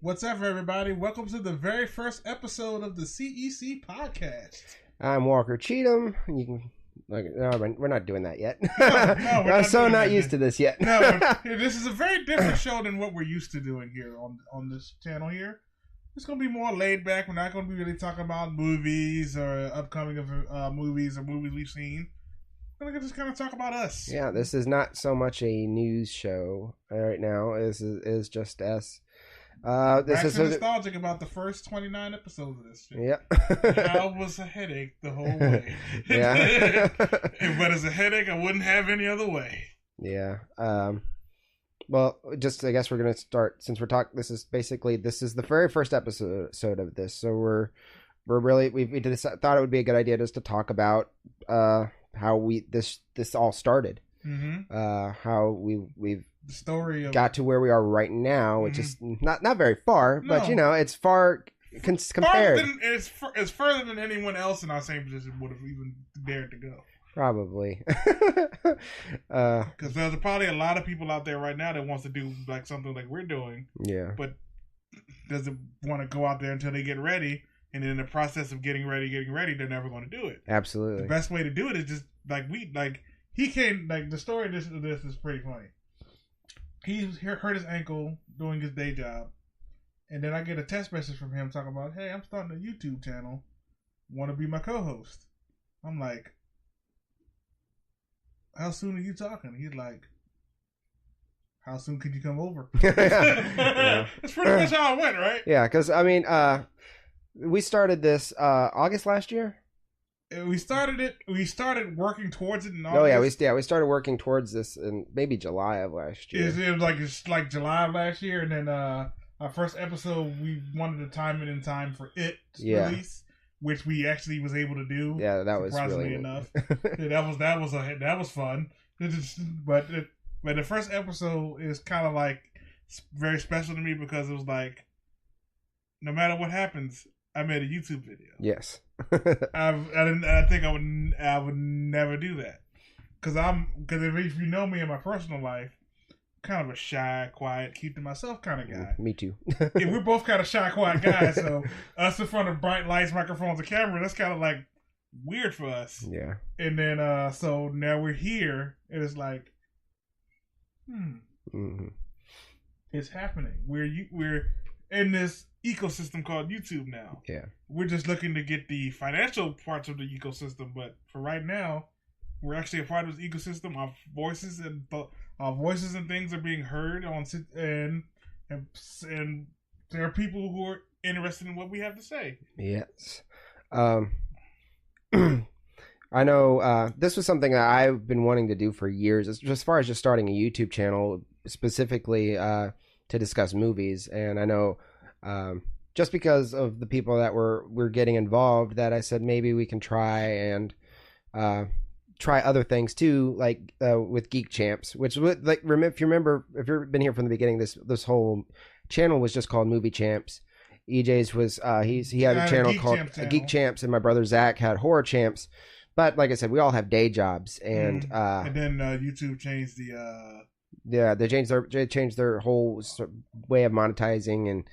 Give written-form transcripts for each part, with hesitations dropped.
What's up, everybody? Welcome to the very first episode of the CEC podcast. I'm Walker Cheatham. You can, no, we're not doing that yet. No, we're I'm not not used to this yet. No, this is a very different show than what we're used to doing here on this channel here. It's going to be more laid back. We're not going to be really talking about movies or upcoming movies or movies we've seen. We're going to just kind of talk about us. Yeah, this is not so much a news show right now. This is just us. This is nostalgic about the first 29 episodes of this show. Yeah. That was a headache the whole way. Yeah. But as a headache, I wouldn't have any other way. Yeah. Well, just I guess we're gonna start since we're talking. This is the very first episode of this, so we're really we thought it would be a good idea just to talk about how this all started. Mm-hmm. How we've the story of got to where we are right now, which is not very far, but it's far compared. It's further than anyone else in our same position would have even dared to go. Probably. Because there's probably a lot of people out there right now that wants to do like something like we're doing. Yeah. But doesn't want to go out there until they get ready. And in the process of getting ready, they're never going to do it. Absolutely. The best way to do it is just he came, the story of this is pretty funny. He hurt his ankle doing his day job. And then I get a text message from him talking about, hey, I'm starting a YouTube channel. Want to be my co-host? I'm like, how soon are you talking? He's like, how soon could you come over? Yeah. That's pretty much how it went, right? Yeah, because, I mean, we started this August last year. We started working towards it in August. Oh yeah, we started working towards this in maybe July of last year. It's like July of last year, and then our first episode we wanted to time it in time for its release, which we actually was able to do. Yeah, that was surprisingly really enough. that was fun. But the first episode is kind of like very special to me because it was like, no matter what happens, I made a YouTube video. Yes. I think I would never do that because if you know me in my personal life, I'm kind of a shy, quiet, keep to myself kind of guy. Me too. Yeah, we're both kind of shy, quiet guys. So us in front of bright lights, microphones, and camera, that's kind of like weird for us. Yeah. And then so now we're here, and it's like, it's happening. We're in this ecosystem called YouTube now. Yeah. We're just looking to get the financial parts of the ecosystem, but for right now, we're actually a part of this ecosystem. Our voices and things are being heard and there are people who are interested in what we have to say. Yes. I know this was something that I've been wanting to do for years, as far as just starting a YouTube channel specifically to discuss movies. And I know just because of the people that were getting involved, that I said maybe we can try and try other things too, like with Geek Champs, which if you remember, if you've been here from the beginning, this whole channel was just called Movie Champs. EJ's was he had a channel called Geek Champs, and my brother Zach had Horror Champs. But like I said, we all have day jobs, and then YouTube changed they changed their whole way of monetizing, and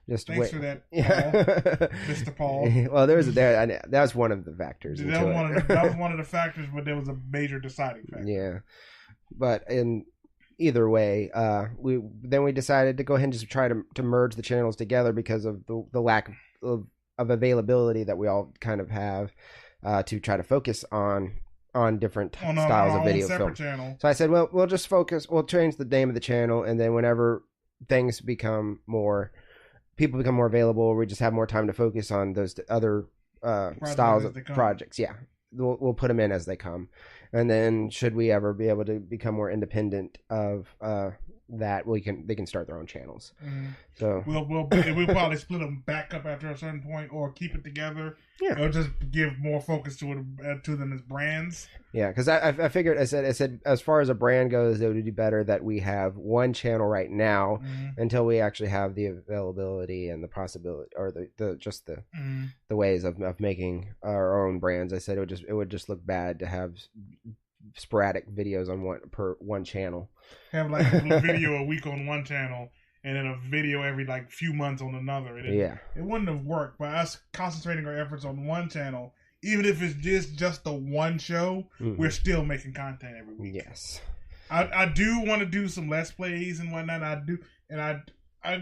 just thanks for that, Mr. Paul. Well, that was one of the factors. That was one of the factors, but there was a major deciding factor. Yeah, but in either way, we decided to go ahead and just try to merge the channels together because of the lack of availability that we all kind of have to try to focus on different styles of video film. Channel. So I said, well, we'll change the name of the channel, and then whenever things people become more available, we just have more time to focus on those other styles of projects. Yeah, we'll put them in as they come, and then should we ever be able to become more independent of that, they can start their own channels. Mm-hmm. So we'll probably split them back up after a certain point, or keep it together. Yeah, or just give more focus to them as brands. Yeah, because I figured I said as far as a brand goes, it would be better that we have one channel right now until we actually have the availability and the possibility, or the ways of making our own brands. I said it would just look bad to have sporadic videos on one channel. Have like a video a week on one channel, and then a video every like few months on another. It wouldn't have worked. By us concentrating our efforts on one channel, even if it's just the one show, we're still making content every week. Yes. I do want to do some Let's Plays and whatnot. I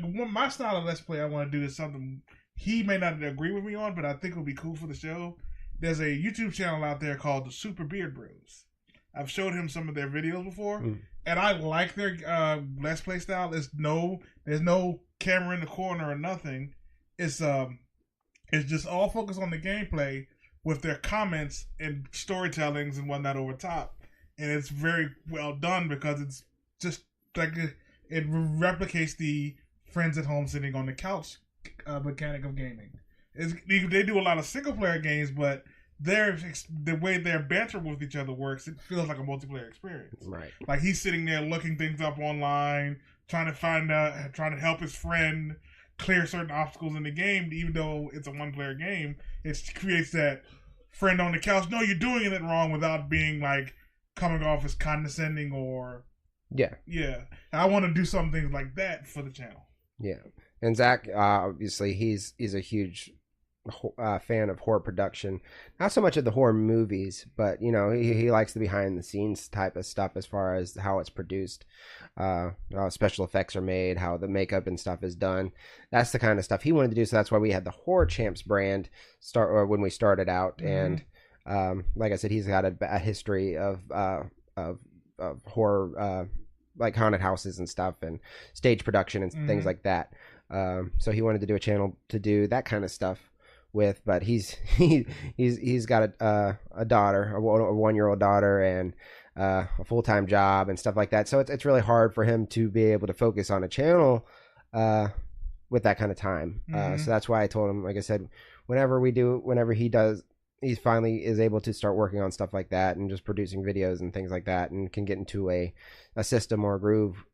want my style of Let's Play. I want to do is something he may not agree with me on, but I think it'll be cool for the show. There's a YouTube channel out there called the Super Beard Bros. I've showed him some of their videos before, and I like their Let's Play style. There's no camera in the corner or nothing. It's just all focused on the gameplay with their comments and storytellings and whatnot over top. And it's very well done because it's just like it replicates the friends at home sitting on the couch mechanic of gaming. They do a lot of single player games, but the way their banter with each other works, it feels like a multiplayer experience. Right. Like he's sitting there looking things up online, trying to help his friend clear certain obstacles in the game, even though it's a one-player game. It creates that friend on the couch, no, you're doing it wrong, without being like coming off as condescending or yeah. I want to do some things like that for the channel. Yeah, and Zach, obviously, he's a huge fan of horror production. Not so much of the horror movies, but you know, he likes the behind the scenes type of stuff as far as how it's produced, how special effects are made, how the makeup and stuff is done. That's the kind of stuff he wanted to do. So that's why we had the Horror Champs brand when we started out, and like I said, he's got a history of horror, like haunted houses and stuff, and stage production and things like that. So he wanted to do a channel to do that kind of stuff with, but he's got a daughter, a 1-year-old daughter, and a full-time job and stuff like that. So it's really hard for him to be able to focus on a channel with that kind of time. So that's why I told him, like I said, whenever he finally is able to start working on stuff like that and just producing videos and things like that, and can get into a system or a groove,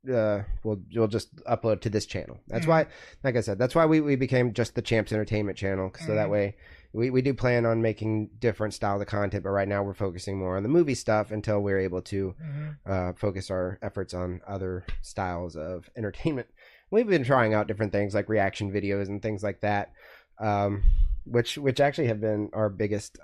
we'll just upload to this channel. That's why, like I said, that's why we became just the Champs Entertainment channel. So that way we do plan on making different styles of content, but right now we're focusing more on the movie stuff until we're able to focus our efforts on other styles of entertainment. We've been trying out different things like reaction videos and things like that, which actually have been our biggest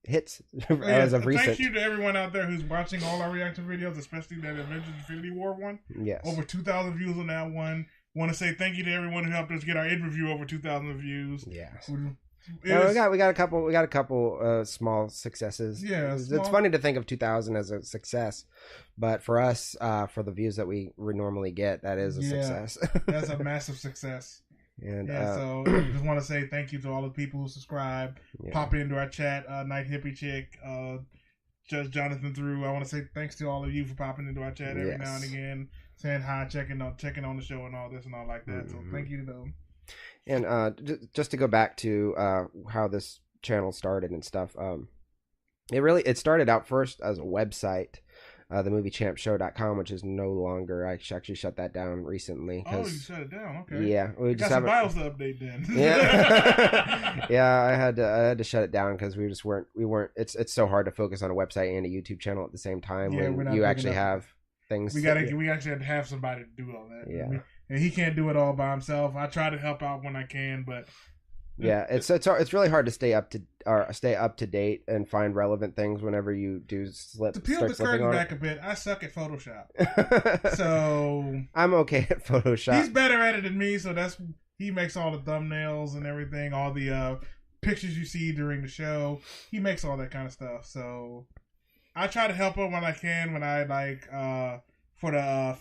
hits as of recent. Thank you to everyone out there who's watching all our reaction videos, especially that Avengers Infinity War one. Yes. Over 2,000 views on that one. Want to say thank you to everyone who helped us get our id review over 2,000 views. Yes. We got a couple small successes. Yeah, it's funny to think of 2,000 as a success, but for us, for the views that we normally get, that is a success. That's a massive success. And so I just want to say thank you to all the people who subscribe, pop into our chat, Night Hippie Chick, Judge Jonathan Through. I want to say thanks to all of you for popping into our chat every now and again, saying hi, checking on the show and all this and all like that. So thank you to them. And just to go back to how this channel started and stuff, it started out first as a website, themoviechampshow.com, which is no longer. I actually shut that down recently. Oh, you shut it down? Okay. Yeah, we got some BIOS to update then. Yeah, yeah. I had to shut it down because we weren't. It's so hard to focus on a website and a YouTube channel at the same time when you actually have things. We actually had to have somebody to do all that. Yeah, and he can't do it all by himself. I try to help out when I can, but. Yeah, it's really hard to stay up to date and find relevant things whenever you do to peel the curtain back a bit. I suck at Photoshop, so I'm okay at Photoshop. He's better at it than me, so he makes all the thumbnails and everything, all the pictures you see during the show. He makes all that kind of stuff. So I try to help him when I can. When I for the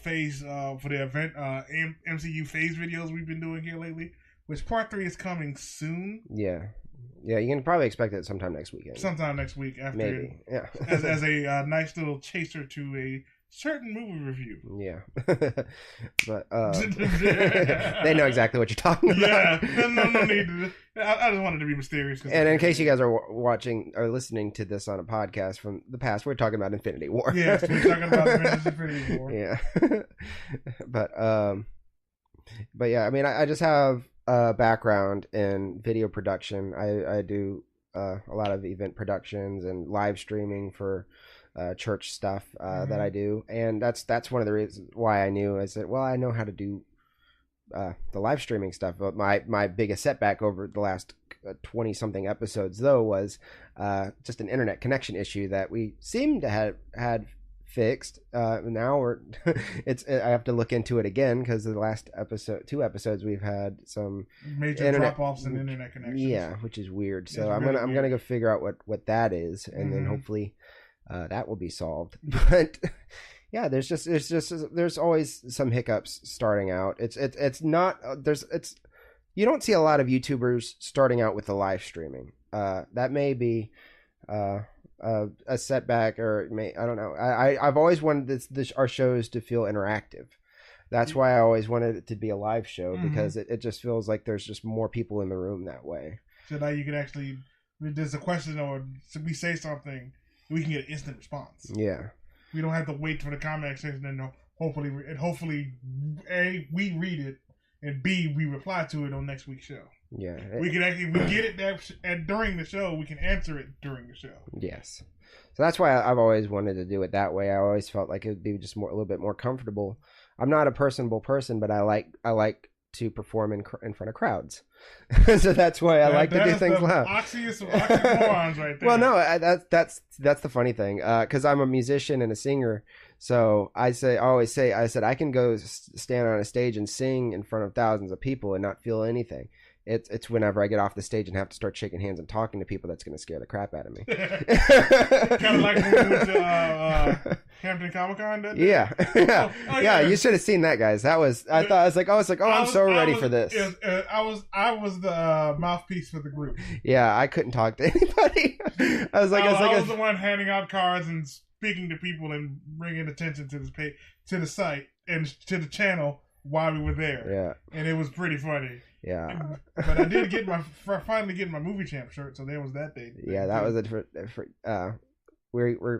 event MCU phase videos we've been doing here lately. Which part 3 is coming soon. Yeah, you can probably expect it sometime next weekend. Sometime next week, after maybe. Yeah, as a nice little chaser to a certain movie review. Yeah, but they know exactly what you're talking about. Yeah, no need to. I just wanted to be mysterious. And in case you guys are watching or listening to this on a podcast from the past, we're talking about Infinity War. Yes, we're talking about Infinity War. Yeah, but yeah, I mean, I just have background in video production. I do a lot of event productions and live streaming for church stuff that I do, and that's one of the reasons why I knew. I said, well, I know how to do the live streaming stuff. But my biggest setback over the last 20 something episodes though was just an internet connection issue that we seem to have had fixed. Now we're I have to look into it again because the last two episodes we've had some major drop-offs in internet connections. Yeah, which is weird. So It's I'm really gonna go figure out what that is, and then hopefully that will be solved. But yeah, there's always some hiccups starting out. It's not you don't see a lot of YouTubers starting out with the live streaming. That may be a setback, or I don't know. I've always wanted our shows to feel interactive. That's why I always wanted it to be a live show, because it just feels like there's just more people in the room that way. So now you can actually, there's a question, or we say something, we can get an instant response. Yeah. We don't have to wait for the comment section, and hopefully, A, we read it, and B, we reply to it on next week's show. Yeah. We get it during the show, we can answer it during the show. Yes. So that's why I've always wanted to do it that way. I always felt like it would be just a little bit more comfortable. I'm not a personable person, but I like to perform in front of crowds. So that's why I like to do things loud. Oxymorons right there. Well, no, that's the funny thing, because I'm a musician and a singer. So I always say I can go stand on a stage and sing in front of thousands of people and not feel anything. It's whenever I get off the stage and have to start shaking hands and talking to people that's going to scare the crap out of me. Kind of like when we went to Hampton Comic Con. Yeah. Yeah. You should have seen that, guys. I was I'm so ready for this. I was the mouthpiece for the group. Yeah, I couldn't talk to anybody. I was the one handing out cards and speaking to people and bringing attention to the site and to the channel while we were there. Yeah, and it was pretty funny. Yeah, but I did finally get my movie champ shirt, so there was that day. Yeah, that was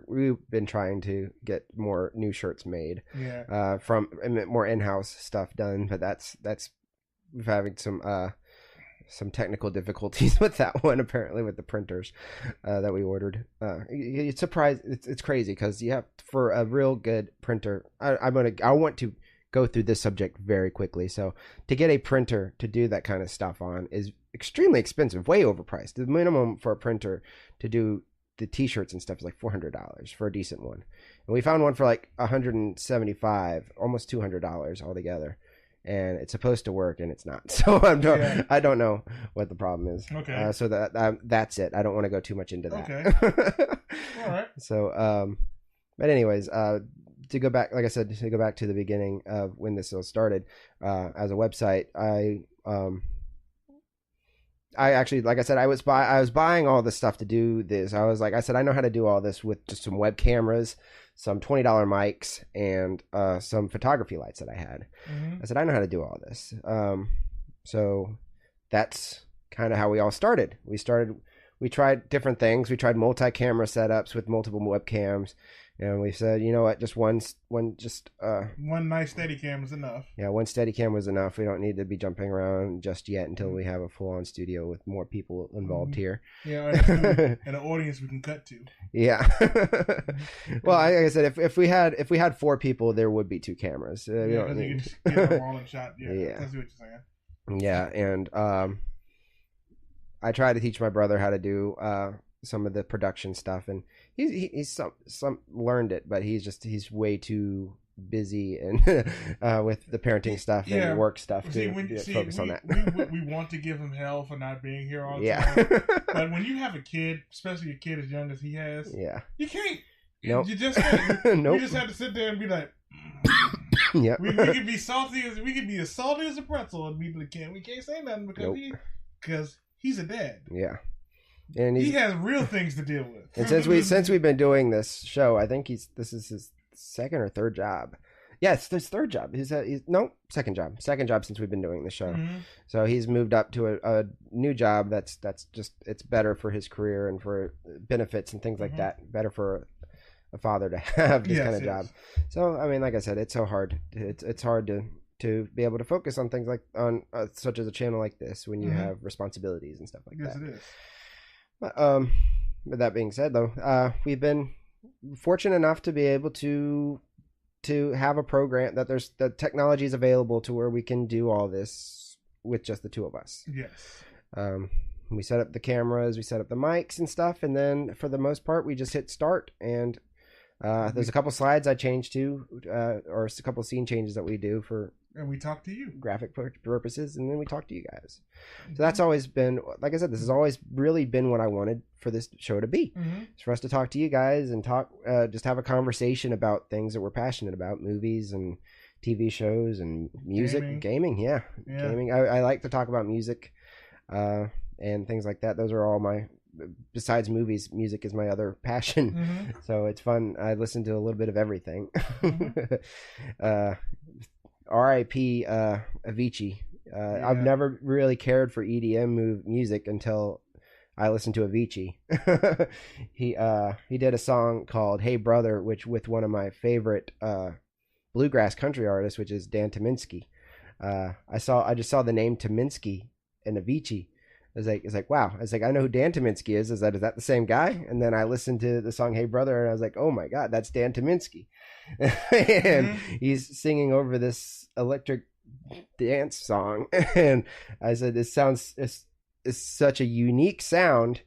we've been trying to get more new shirts made. Yeah, from more in-house stuff done, but that's we're having some technical difficulties with that one, apparently, with the printers that we ordered. It's surprised. It's crazy because you have, for a real good printer. I want to go through this subject very quickly. So to get a printer to do that kind of stuff on is extremely expensive, way overpriced. The minimum for a printer to do the t-shirts and stuff is like $400 for a decent one. And we found one for like $175, almost $200 altogether. And it's supposed to work, and it's not. So I don't know what the problem is. Okay. So that's it. I don't want to go too much into that. Okay. All right. So, but anyways, to go back, like I said, to go back to the beginning of when this all started, as a website, I actually, like I said, I was buying all the stuff to do this. I said, I know how to do all this with just some web cameras, some $20 mics, and some photography lights that I had. I said, I know how to do all this. So that's kind of how we all started. We tried different things. We tried multi-camera setups with multiple webcams. And we said, you know what, just one nice steady cam is enough. Yeah, one steady cam was enough. We don't need to be jumping around just yet until we have a full-on studio with more people involved here. Yeah, and an audience we can cut to. Yeah. Well, like I said, if we had 4 people, there would be 2 cameras. Yeah, because you can just get them all in shot. Yeah, I see what you're saying. Yeah, and I try to teach my brother how to do some of the production stuff, and he's some learned it, but he's way too busy and with the parenting stuff and work stuff to focus on that. we want to give him hell for not being here all the time, but when you have a kid, especially a kid as young as he has, you can't. Nope. You just can't. Nope. You just have to sit there and be like, yeah. We can be salty as salty as a pretzel, and we can't say nothing because he's a dad. Yeah. And he has real things to deal with. And since we've been doing this show, I think this is his second or third job. Yes, his third job. Second job. Second job since we've been doing the show. Mm-hmm. So he's moved up to a new job that's just, it's better for his career and for benefits and things like that. Better for a father to have this kind of job. So I mean, like I said, it's so hard. It's hard to be able to focus on things like such as a channel like this when you have responsibilities and stuff like that. Yes, it is. With that being said, though, we've been fortunate enough to be able to have a program that there's the technology is available to where we can do all this with just the two of us. Yes. We set up the cameras, we set up the mics and stuff, and then for the most part, we just hit start. And there's a couple slides I changed to, or a couple scene changes that we do for. And we talk to you. Graphic purposes, and then we talk to you guys. So that's always been, like I said, this has always really been what I wanted for this show to be. It's for us to talk to you guys and talk, just have a conversation about things that we're passionate about, movies and TV shows and music, gaming. Yeah. Gaming. I like to talk about music and things like that. Those are all my, besides movies, music is my other passion. So it's fun. I listen to a little bit of everything. R.I.P. Avicii. I've never really cared for EDM music until I listened to Avicii. He did a song called "Hey Brother," which with one of my favorite bluegrass country artists, which is Dan Tyminski. I just saw the name Tyminski and Avicii. It's like wow. I was like, I know who Dan Tyminski is. Is that the same guy? And then I listened to the song "Hey Brother" and I was like, oh my god, that's Dan Tyminski. And he's singing over this electric dance song, and I said, this sounds is such a unique sound,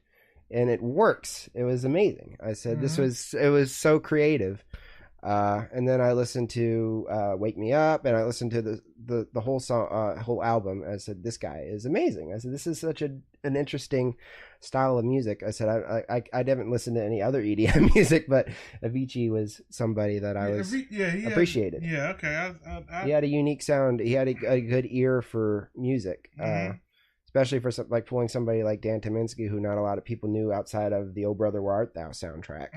and it works. It was amazing. I said, it was so creative. And then I listened to "Wake Me Up," and I listened to the whole song, whole album. I said, this guy is amazing. I said, this is such an interesting style of music. I said, I haven't listened to any other EDM music, but Avicii was somebody that I appreciated. Okay. He had a unique sound. He had a good ear for music, especially for pulling somebody like Dan Tyminski, who not a lot of people knew outside of the "Oh Brother, Where Art Thou" soundtrack.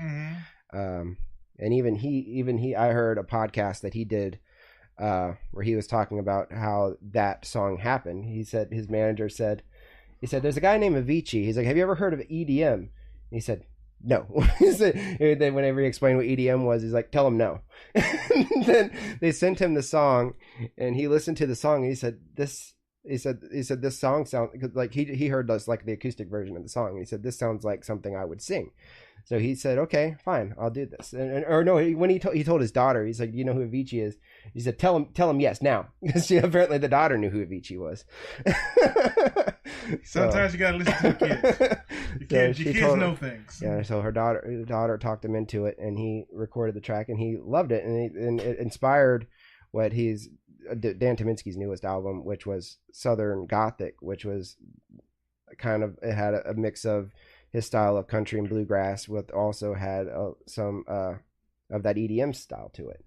And even he, I heard a podcast that he did where he was talking about how that song happened. He said his manager said, there's a guy named Avicii. He's like, have you ever heard of EDM? And he said, no. Then whenever he explained what EDM was, he's like, tell him no. And then they sent him the song, and he listened to the song, and he said, this song sounds like he heard this, like the acoustic version of the song. And he said, this sounds like something I would sing. So he said, okay, fine, I'll do this. When he told his daughter, he's like, you know who Avicii is? He said, tell him yes now. Because apparently the daughter knew who Avicii was. Sometimes you got to listen to the kids. Your kids know things. Yeah, so her daughter talked him into it, and he recorded the track, and he loved it. And it inspired what Dan Tyminski's newest album, which was Southern Gothic, which was it had a mix of his style of country and bluegrass, with also had some of that EDM style to it.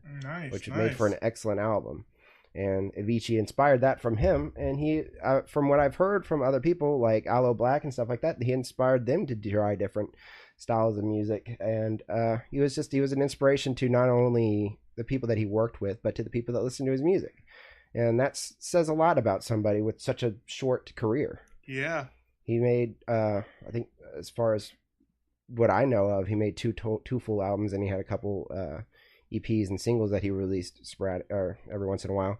Which made for an excellent album. And Avicii inspired that from him, and he, from what I've heard from other people like Aloe Black and stuff like that, he inspired them to try different styles of music. And he was an inspiration to not only the people that he worked with, but to the people that listened to his music. And that says a lot about somebody with such a short career. Yeah. He made, I think, as far as what I know of, he made two full albums, and he had a couple EPs and singles that he released sporadic or every once in a while.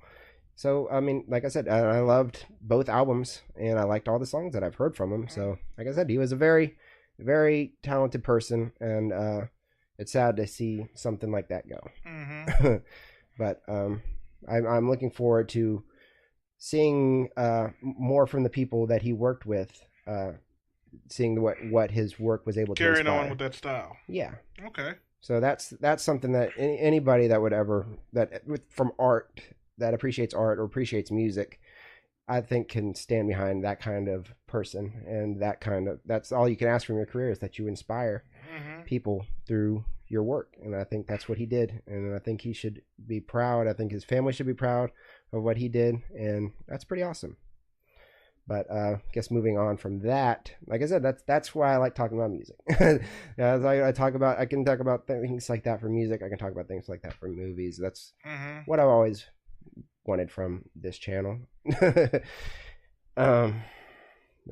So, I mean, like I said, I loved both albums, and I liked all the songs that I've heard from him. So, like I said, he was a very, very talented person, and it's sad to see something like that go. But I'm looking forward to seeing more from the people that he worked with, seeing what his work was able to carrying inspire. on with that style. Yeah. Okay. So that's something that anybody that would ever from art that appreciates art or appreciates music, I think can stand behind that kind of person, and that's all you can ask from your career, is that you inspire people through your work. And I think that's what he did, and I think he should be proud. I think his family should be proud of what he did, and that's pretty awesome. But I guess moving on from that, like I said, that's why I like talking about music. As I can talk about things like that for music. I can talk about things like that for movies. That's what I've always wanted from this channel. Let's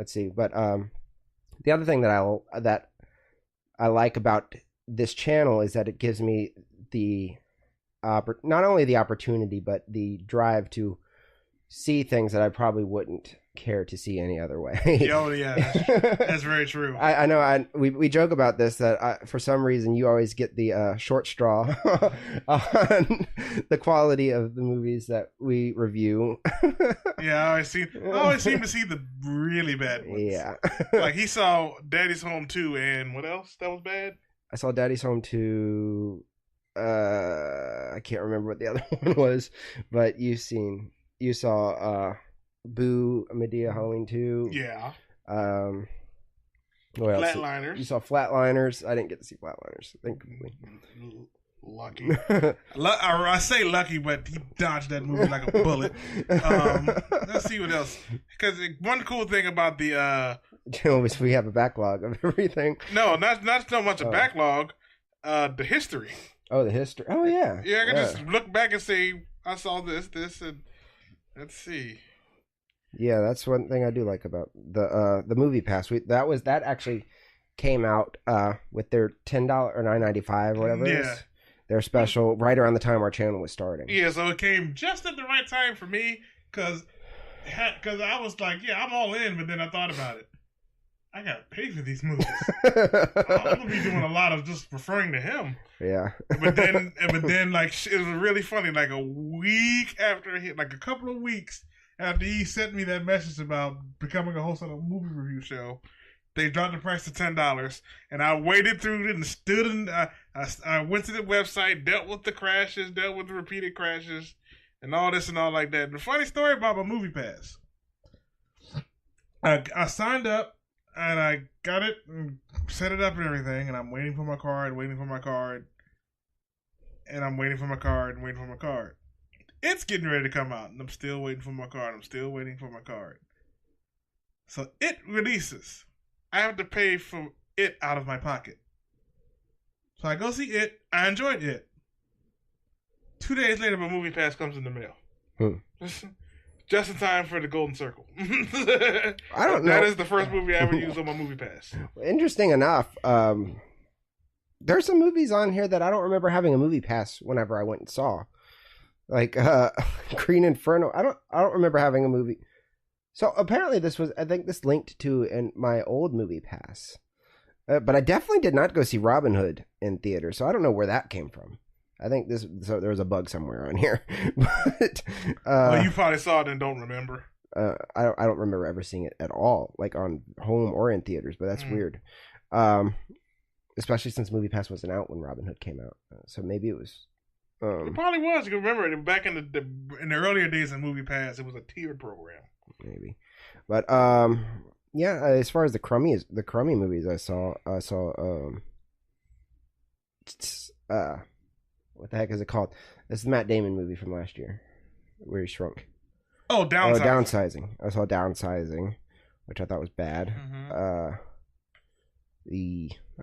see. But the other thing that I like about this channel is that it gives me the not only the opportunity, but the drive to see things that I probably wouldn't care to see any other way. Oh yeah, that's very true. I know. We joke about this that for some reason you always get the short straw on the quality of the movies that we review. Yeah, I always seem to see the really bad ones. Yeah, like he saw Daddy's Home 2, and what else that was bad? I saw Daddy's Home 2. I can't remember what the other one was, but you saw Boo, Medea, Halloween 2. Yeah. What else? Flatliners. You saw Flatliners. I didn't get to see Flatliners, thankfully. Lucky. I say lucky, but he dodged that movie like a bullet. Let's see what else. Because one cool thing about the we have a backlog of everything. No, not so much a backlog. The history. Oh, the history. Oh, yeah. Yeah, I can just look back and say I saw this, and let's see. Yeah, that's one thing I do like about the Movie Pass. That actually came out with their $10 or $9.95 or whatever it is. Their special right around the time our channel was starting. Yeah, so it came just at the right time for me because I was like, yeah, I'm all in, but then I thought about it. I gotta pay for these movies. I'm gonna be doing a lot of just referring to him. Yeah. but then, like, it was really funny. Like a couple of weeks after he sent me that message about becoming a host on a movie review show, they dropped the price to $10, and I waded through it and stood in. I went to the website, dealt with the crashes, dealt with the repeated crashes, and all this and all like that. And the funny story about my Movie Pass, I signed up. And I got it and set it up and everything, and I'm waiting for my card, and I'm waiting for my card, and waiting for my card. It's getting ready to come out, and I'm still waiting for my card. So it releases. I have to pay for it out of my pocket. So I go see it. I enjoyed it. 2 days later, my Movie Pass comes in the mail. Just in time for the Golden Circle. I don't know. That is the first movie I ever used on my Movie Pass. Interesting enough, there's some movies on here that I don't remember having a Movie Pass whenever I went and saw. Like Green Inferno. I don't remember having a movie. So apparently I think this linked to in my old Movie Pass. But I definitely did not go see Robin Hood in theater, so I don't know where that came from. I think there was a bug somewhere on here. But well, you probably saw it and don't remember. I don't remember ever seeing it at all, like on home or in theaters. But that's weird. Especially since Movie Pass wasn't out when Robin Hood came out, so maybe it was. It probably was. You can remember it back in the earlier days of Movie Pass. It was a tiered program. Maybe, but yeah. As far as the crummy movies, I saw what the heck is it called? This is the Matt Damon movie from last year, where he shrunk. Oh, Downsizing. Downsizing. I saw Downsizing, which I thought was bad. Mm-hmm.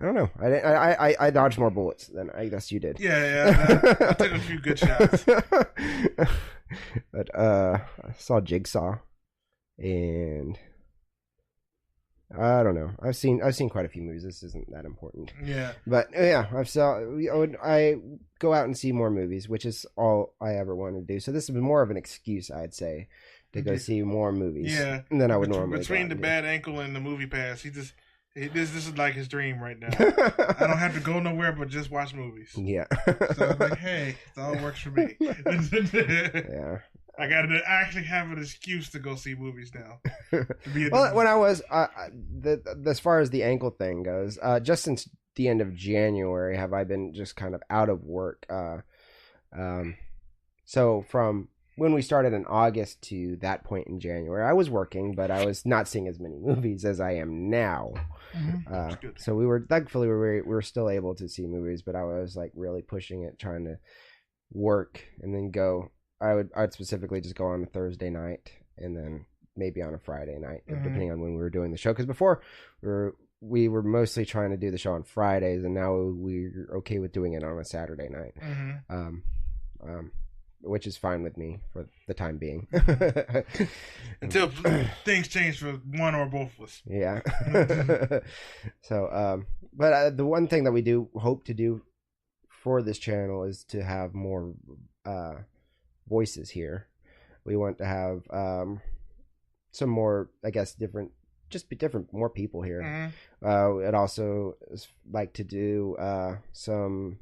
I don't know. I dodged more bullets than I guess you did. Yeah. I took a few good shots. But I saw Jigsaw, and I don't know. I've seen quite a few movies. This isn't that important. Yeah. But yeah, I go out and see more movies, which is all I ever wanted to do. So this is more of an excuse, I'd say, to go see more movies. Yeah. Than I would normally. Between the bad ankle and the Movie Pass, this is like his dream right now. I don't have to go nowhere but just watch movies. Yeah. So I'm like, hey, it all works for me. Yeah. I gotta actually have an excuse to go see movies now. Well, when I was, as far as the ankle thing goes, just since the end of January, have I been just kind of out of work. So from when we started in August to that point in January, I was working, but I was not seeing as many movies as I am now. Mm-hmm. So thankfully we were still able to see movies, but I was like really pushing it, trying to work and then go. I'd specifically just go on a Thursday night and then maybe on a Friday night, depending on when we were doing the show. Because before we were mostly trying to do the show on Fridays, and now we're okay with doing it on a Saturday night, which is fine with me for the time being. Until things change for one or both of us. Yeah. So, but the one thing that we do hope to do for this channel is to have more. Voices here. We want to have some more, I guess, different, just be different, more people here. Mm-hmm. It also is like to do some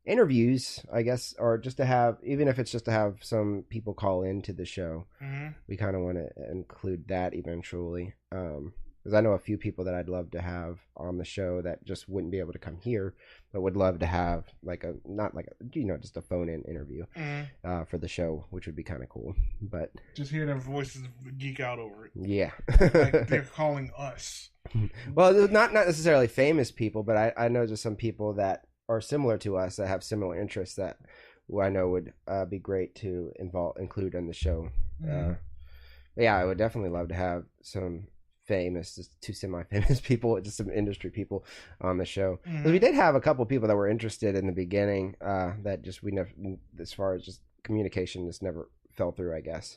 interviews, I guess, or just to have, even if it's just to have some people call into the show. Mm-hmm. We kind of want to include that eventually, because I know a few people that I'd love to have on the show that just wouldn't be able to come here, but would love to have like a, not like a, just a phone-in interview for the show, which would be kind of cool. But just hear their voices geek out over it. Yeah. Like they're calling us. Well, not necessarily famous people, but I know just some people that are similar to us that have similar interests that I know would be great to include in the show. Yeah, I would definitely love to have some famous to semi-famous people, just some industry people on the show. We did have a couple people that were interested in the beginning that just we never, as far as just communication, just never fell through, I guess.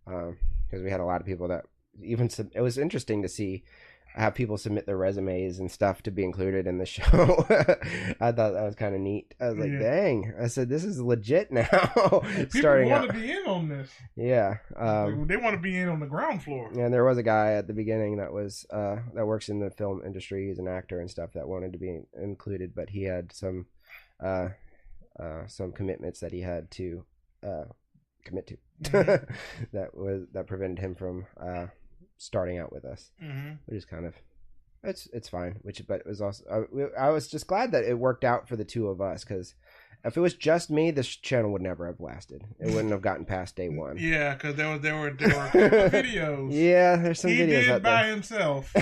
Because we had a lot of people that even it was interesting to see have people submit their resumes and stuff to be included in the show. I thought that was kind of neat. I was like, dang, I said, this is legit now. People want to be in on this. Yeah. They want to be in on the ground floor. And there was a guy at the beginning that was that works in the film industry. He's an actor and stuff that wanted to be included, but he had some commitments that he had to commit to that prevented him from starting out with us, which is kind of it's fine. But it was also I was just glad that it worked out for the two of us, because if it was just me, this channel would never have lasted. It wouldn't have gotten past day one. Yeah, because there were videos. Yeah, there's some videos. He did by himself,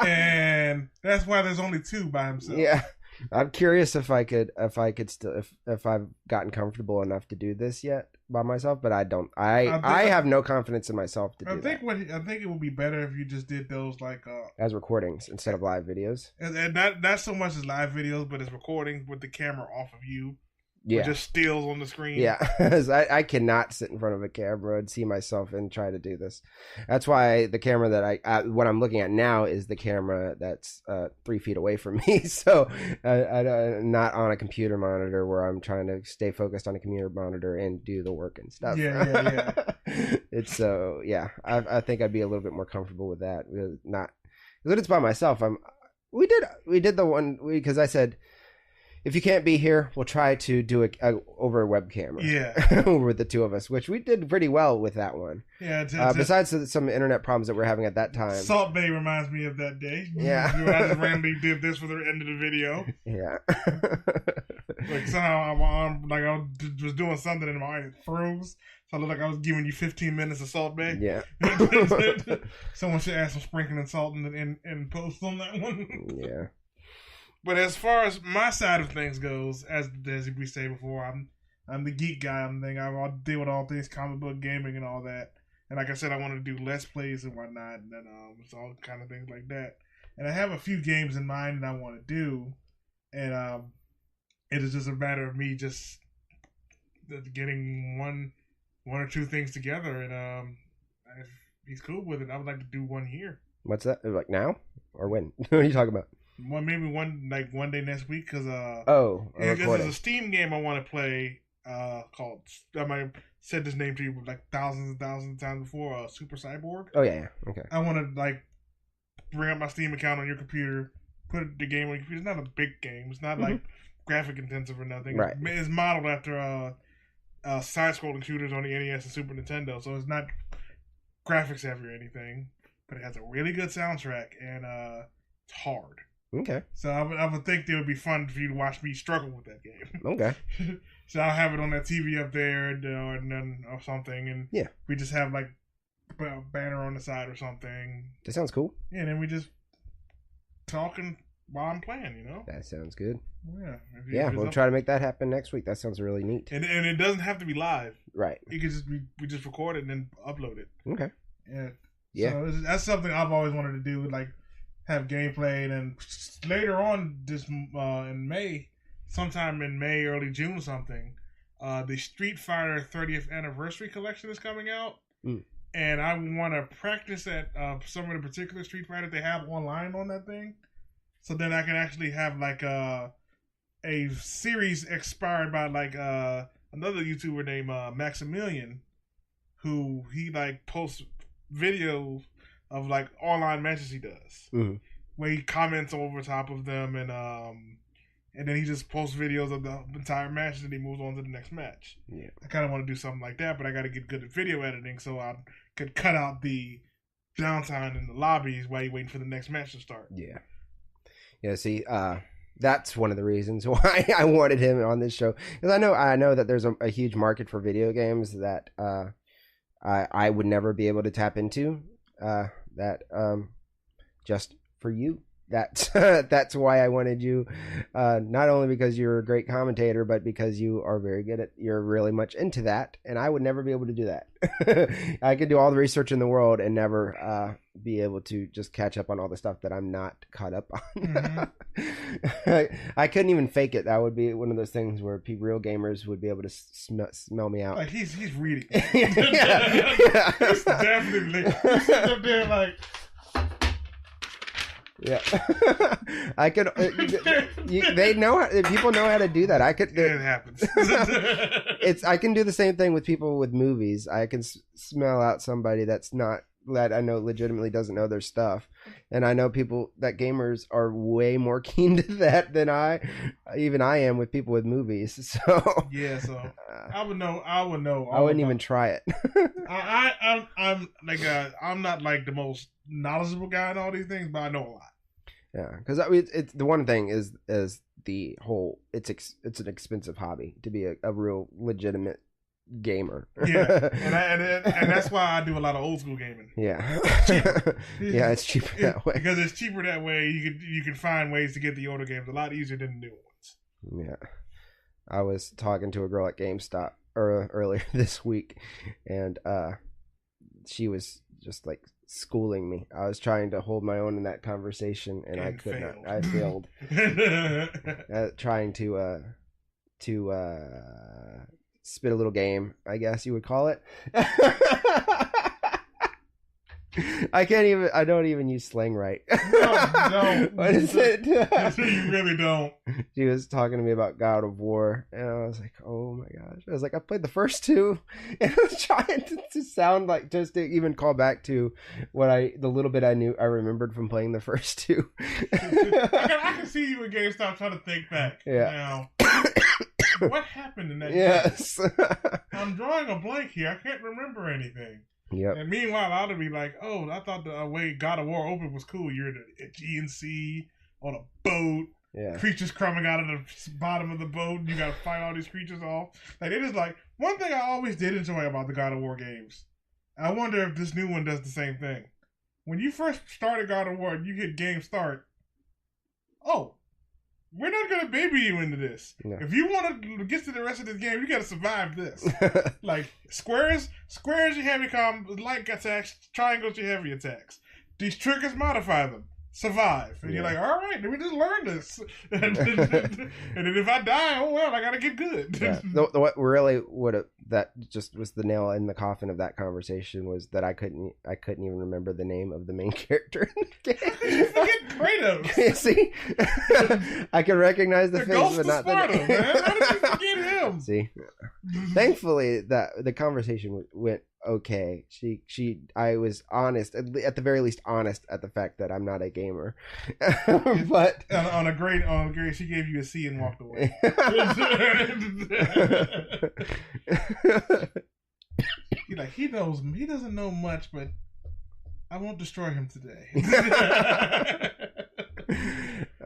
and that's why there's only two by himself. Yeah. I'm curious if I could still if I've gotten comfortable enough to do this yet by myself, but I don't. I have no confidence in myself to do that. I think it would be better if you just did those like as recordings instead of live videos, and not so much as live videos, but as recordings with the camera off of you. Yeah, just stills on the screen. Yeah, I cannot sit in front of a camera and see myself and try to do this. That's why the camera that what I'm looking at now is the camera that's 3 feet away from me. So I'm not on a computer monitor where I'm trying to stay focused on a computer monitor and do the work and stuff. Yeah. It's so I think I'd be a little bit more comfortable with that. Not because it's by myself. We did the one because I said, if you can't be here, we'll try to do it over a webcam. Yeah. Over the two of us, which we did pretty well with that one. Yeah. Besides some internet problems that we're having at that time. Salt Bay reminds me of that day. Yeah. I just randomly did this for the end of the video. Yeah. Like somehow my arm, like I was doing something and my eye froze. So I looked like I was giving you 15 minutes of Salt Bay. Yeah. Someone should add some sprinkling salt in post on that one. Yeah. But as far as my side of things goes, as we say before, I'm the geek guy. I deal with all things comic book gaming and all that. And like I said, I want to do Let's Plays and whatnot, and then it's all kind of things like that. And I have a few games in mind that I want to do, and it is just a matter of me just getting one or two things together. And if he's cool with it, I would like to do one here. What's that? Like now or when? What are you talking about? Maybe one day next week, because there's a Steam game I want to play called, I might have said this name to you like thousands and thousands of times before, Super Cyborg. Oh yeah, okay. I want to like bring up my Steam account on your computer, put the game on your computer. It's not a big game. It's not like graphic intensive or nothing. Right. It's modeled after side-scrolling shooters on the NES and Super Nintendo, so it's not graphics heavy or anything, but it has a really good soundtrack, and it's hard. Okay. So I would think it would be fun for you to watch me struggle with that game. Okay. So I'll have it on that TV up there or something, and we just have like a banner on the side or something. That sounds cool. Yeah, and then we just talking while I'm playing, you know? That sounds good. Yeah. We'll try to make that happen next week. That sounds really neat. And it doesn't have to be live. Right. It could just be, we just record it and then upload it. Okay. Yeah. So that's something I've always wanted to do, like have gameplay, and then later on this in May, sometime in May, early June, something, the Street Fighter 30th anniversary collection is coming out, and I want to practice at some of the particular Street Fighter they have online on that thing, so then I can actually have like a series inspired by like another YouTuber named Maximilian, who he like posts videos of like online matches he does, where he comments over top of them, and then he just posts videos of the entire match, and he moves on to the next match. Yeah, I kind of want to do something like that, but I got to get good at video editing so I could cut out the downtime in the lobbies while you're waiting for the next match to start. Yeah. Yeah, see, that's one of the reasons why I wanted him on this show, because I know that there's a huge market for video games that I would never be able to tap into. Just for you. That's why I wanted you, not only because you're a great commentator, but because you're really much into that, and I would never be able to do that. I could do all the research in the world and never be able to just catch up on all the stuff that I'm not caught up on. I couldn't even fake it. That would be one of those things where real gamers would be able to smell me out. Like he's reading. Yeah. He's definitely he's sitting up there like. Yeah, I could. They know. People know how to do that. I could. It happens. I can do the same thing with people with movies. I can smell out somebody that I know legitimately doesn't know their stuff, and I know that gamers are way more keen to that than I am with people with movies. So yeah, so I would know. I wouldn't even try it. I'm not like the most knowledgeable guy in all these things, but I know a lot. Yeah, because it's the one thing is the whole it's an expensive hobby to be a real legitimate gamer. Yeah, and that's why I do a lot of old school gaming. Yeah, yeah, it's cheaper that way because it's cheaper that way. You can find ways to get the older games a lot easier than the new ones. Yeah, I was talking to a girl at GameStop earlier this week, and she was just like schooling me. I was trying to hold my own in that conversation, and I could not. I failed. Trying to spit a little game, I guess you would call it. I don't even use slang right. No. What is it? You really don't. She was talking to me about God of War, and I was like, oh my gosh. I was like, I played the first two, and I was trying to sound like, just to even call back to the little bit I remembered from playing the first two. I can see you in GameStop trying to think back. Yeah. Now, what happened in that game? Yes. I'm drawing a blank here. I can't remember anything. Yep. And meanwhile, I would be like, oh, I thought the way God of War opened was cool. You're at GNC on a boat. Yeah. Creatures coming out of the bottom of the boat. You got to fight all these creatures off. Like, it is like, one thing I always did enjoy about the God of War games. I wonder if this new one does the same thing. When you first started God of War and you hit game start, oh, we're not going to baby you into this. No. If you want to get to the rest of this game, you got to survive this. Like, squares, you heavy light attacks, triangles, you heavy attacks. These triggers, modify them. Survive. And you're like, all right, let me just learn this. And then if I die, oh well, I got to get good. Yeah. What really that just was the nail in the coffin of that conversation was that I couldn't even remember the name of the main character in the game. You forget Kratos. See? I can recognize the face, but not the name. Man. How did you forget him? See? Thankfully, the conversation went okay. I was honest, at the very least honest at the fact that I'm not a gamer. But on a grade, she gave you a C and walked away. He doesn't know much, but I won't destroy him today.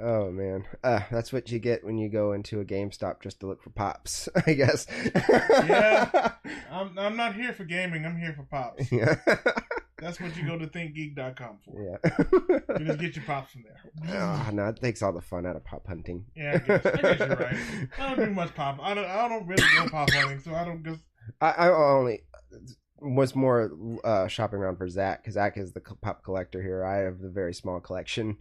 Oh man, that's what you get when you go into a GameStop just to look for pops, I guess. Yeah, I'm not here for gaming. I'm here for pops. Yeah. That's what you go to thinkgeek.com for. Yeah. You just get your pops from there. Oh, no, it takes all the fun out of pop hunting. Yeah, I guess you're right. I don't do much pop. I don't really go pop hunting, so I don't just. I only was more shopping around for Zach, because Zach is the pop collector here. I have the very small collection.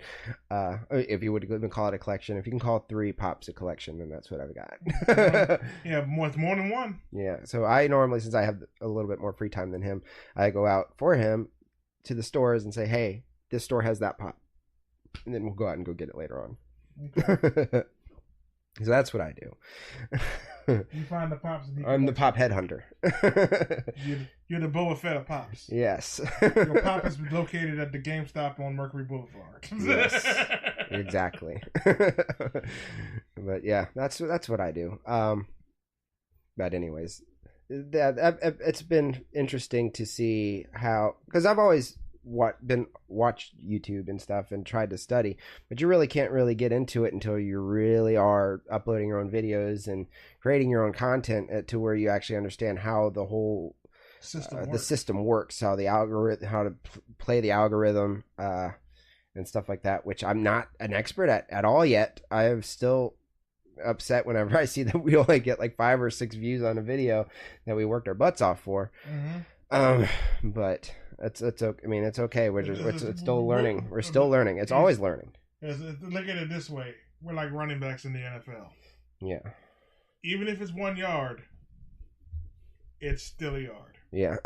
If you would even call it a collection, if you can call 3 pops a collection, then that's what I've got. Yeah, it's more than one. Yeah, so I normally, since I have a little bit more free time than him, I go out for him to the stores and say, hey, this store has that pop. And then we'll go out and go get it later on. Okay. So that's what I do. You find the pops. And I'm the pop headhunter. You're the Boba Fett of pops. Yes. Your pop is located at the GameStop on Mercury Boulevard. Yes. Exactly. But yeah, that's what I do. But anyways, it's been interesting to see how, because I've always watched YouTube and stuff and tried to study, but you really can't really get into it until you really are uploading your own videos and creating your own content to where you actually understand how the whole system works, how the algorithm, how to play the algorithm, and stuff like that, which I'm not an expert at all yet. I am still upset whenever I see that we only get like 5 or 6 views on a video that we worked our butts off for. But it's okay. I mean, it's okay. It's still learning. We're still learning. It's always learning. Look at it this way: we're like running backs in the NFL. Yeah. Even if it's 1 yard, it's still a yard. Yeah.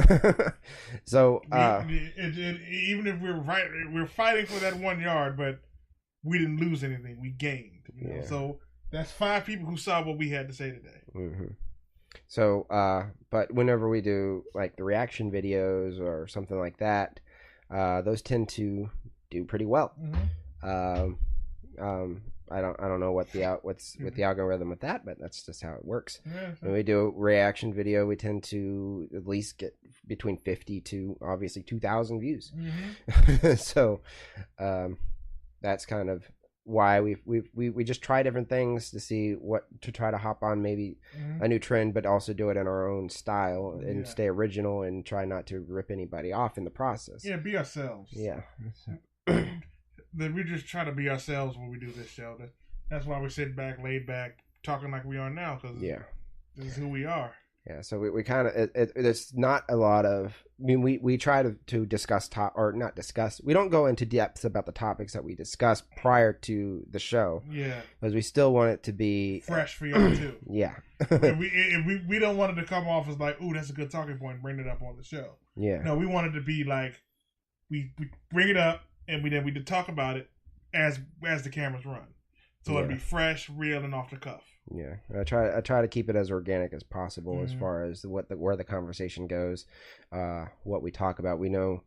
So even if we're fighting for that 1 yard, but we didn't lose anything. We gained. You know? Yeah. So that's 5 people who saw what we had to say today. Mm-hmm. So, but whenever we do like the reaction videos or something like that, those tend to do pretty well. I don't know what's with the algorithm with that, but that's just how it works. When we do a reaction video, we tend to at least get between 50 to obviously 2,000 views. So, that's kind of why we just try different things to see what to try to hop on maybe a new trend, but also do it in our own style and stay original and try not to rip anybody off in the process. Yeah, be ourselves. Yeah. That we just try to be ourselves when we do this show. That's why we sit back, laid back, talking like we are now, because this is who we are. Yeah, so we kind of there's not a lot of. I mean, we try to discuss not discuss. We don't go into depth about the topics that we discuss prior to the show. Yeah, because we still want it to be fresh for y'all too. Yeah, we don't want it to come off as like, ooh, that's a good talking point. Bring it up on the show. Yeah, no, we want it to be like we bring it up and we talk about it as the cameras run, so it'd be fresh, real, and off the cuff. Yeah, I try to keep it as organic as possible as far as where the conversation goes, what we talk about. We know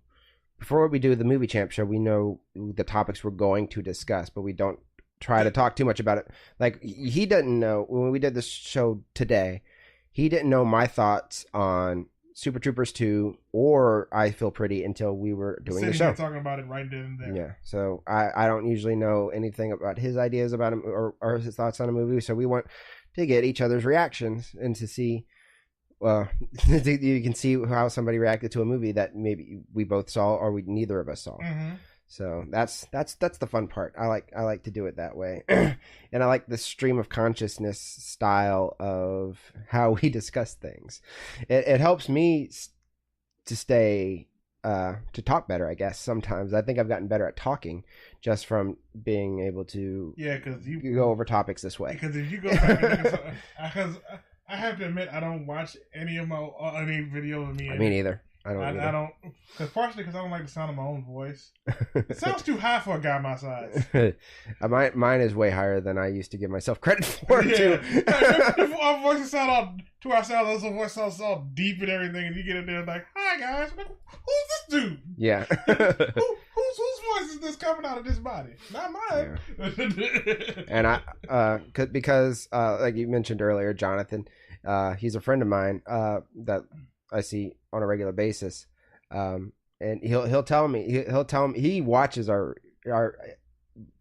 before we do the movie champ show, we know the topics we're going to discuss, but we don't try to talk too much about it. Like he didn't know when we did this show today, he didn't know my thoughts on Super Troopers 2 or I Feel Pretty until we were doing the show. Talking about it right then and there. Yeah, so I don't usually know anything about his ideas about him or his thoughts on a movie, so we want to get each other's reactions and to see, you can see how somebody reacted to a movie that maybe we both saw or neither of us saw. So that's the fun part. I like to do it that way, and I like the stream of consciousness style of how we discuss things. It helps me to stay to talk better, I guess. Sometimes I think I've gotten better at talking just from being able to because you go over topics this way. Because if you go back, because I have to admit I don't watch any videos of me. Me neither. I don't, partially because I don't like the sound of my own voice. It sounds too high for a guy my size. Mine is way higher than I used to give myself credit for. Yeah, our voices sound all to ourselves. Our voice sounds all deep and everything, and you get in there like, "Hi guys, who's this dude? Yeah, whose voice is this coming out of this body? Not mine." Yeah. And because like you mentioned earlier, Jonathan, he's a friend of mine that I see on a regular basis, and he'll tell me he watches our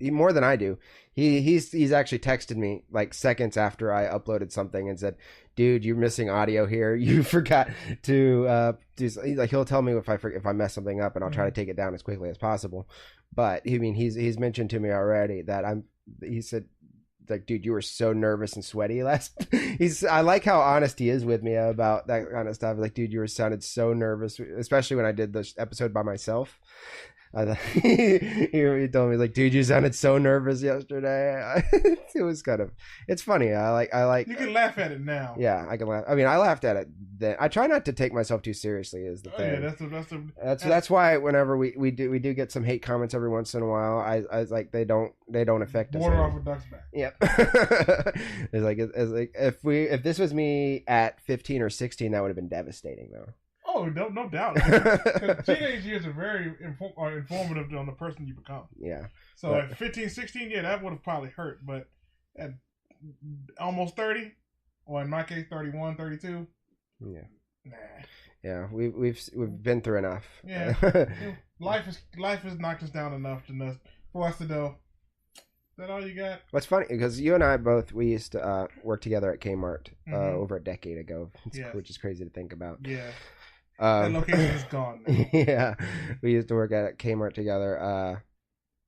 more than I do. He's actually texted me like seconds after I uploaded something and said, "Dude, you're missing audio here. You forgot to do." Like he'll tell me if I mess something up, and I'll try to take it down as quickly as possible. But I mean, he's mentioned to me already that he said, like, dude, you were so nervous and sweaty last. I like how honest he is with me about that kind of stuff. Like, dude, sounded so nervous, especially when I did this episode by myself. He told me like, dude, you sounded so nervous yesterday. It was kind of, it's funny. I like. You can laugh at it now. Yeah, I can laugh. I mean, I laughed at it then. I try not to take myself too seriously. Is the thing. Yeah, that's why whenever we do get some hate comments every once in a while, I was like they don't affect us. Border off a duck's back. Yep. It's like if this was me at 15 or 16, that would have been devastating though. Oh, no doubt. Teenage years are very informative on the person you become. Yeah. So at 15, 16, yeah, that would have probably hurt. But at almost 30, or in my case, 31, 32. Yeah. Nah. Yeah, we've been through enough. Yeah. life has knocked us down enough for us to know. Is that all you got? What's funny, because you and I we used to work together at Kmart over a decade ago, which is crazy to think about. Yeah. That location is gone now. Yeah, we used to work at Kmart together,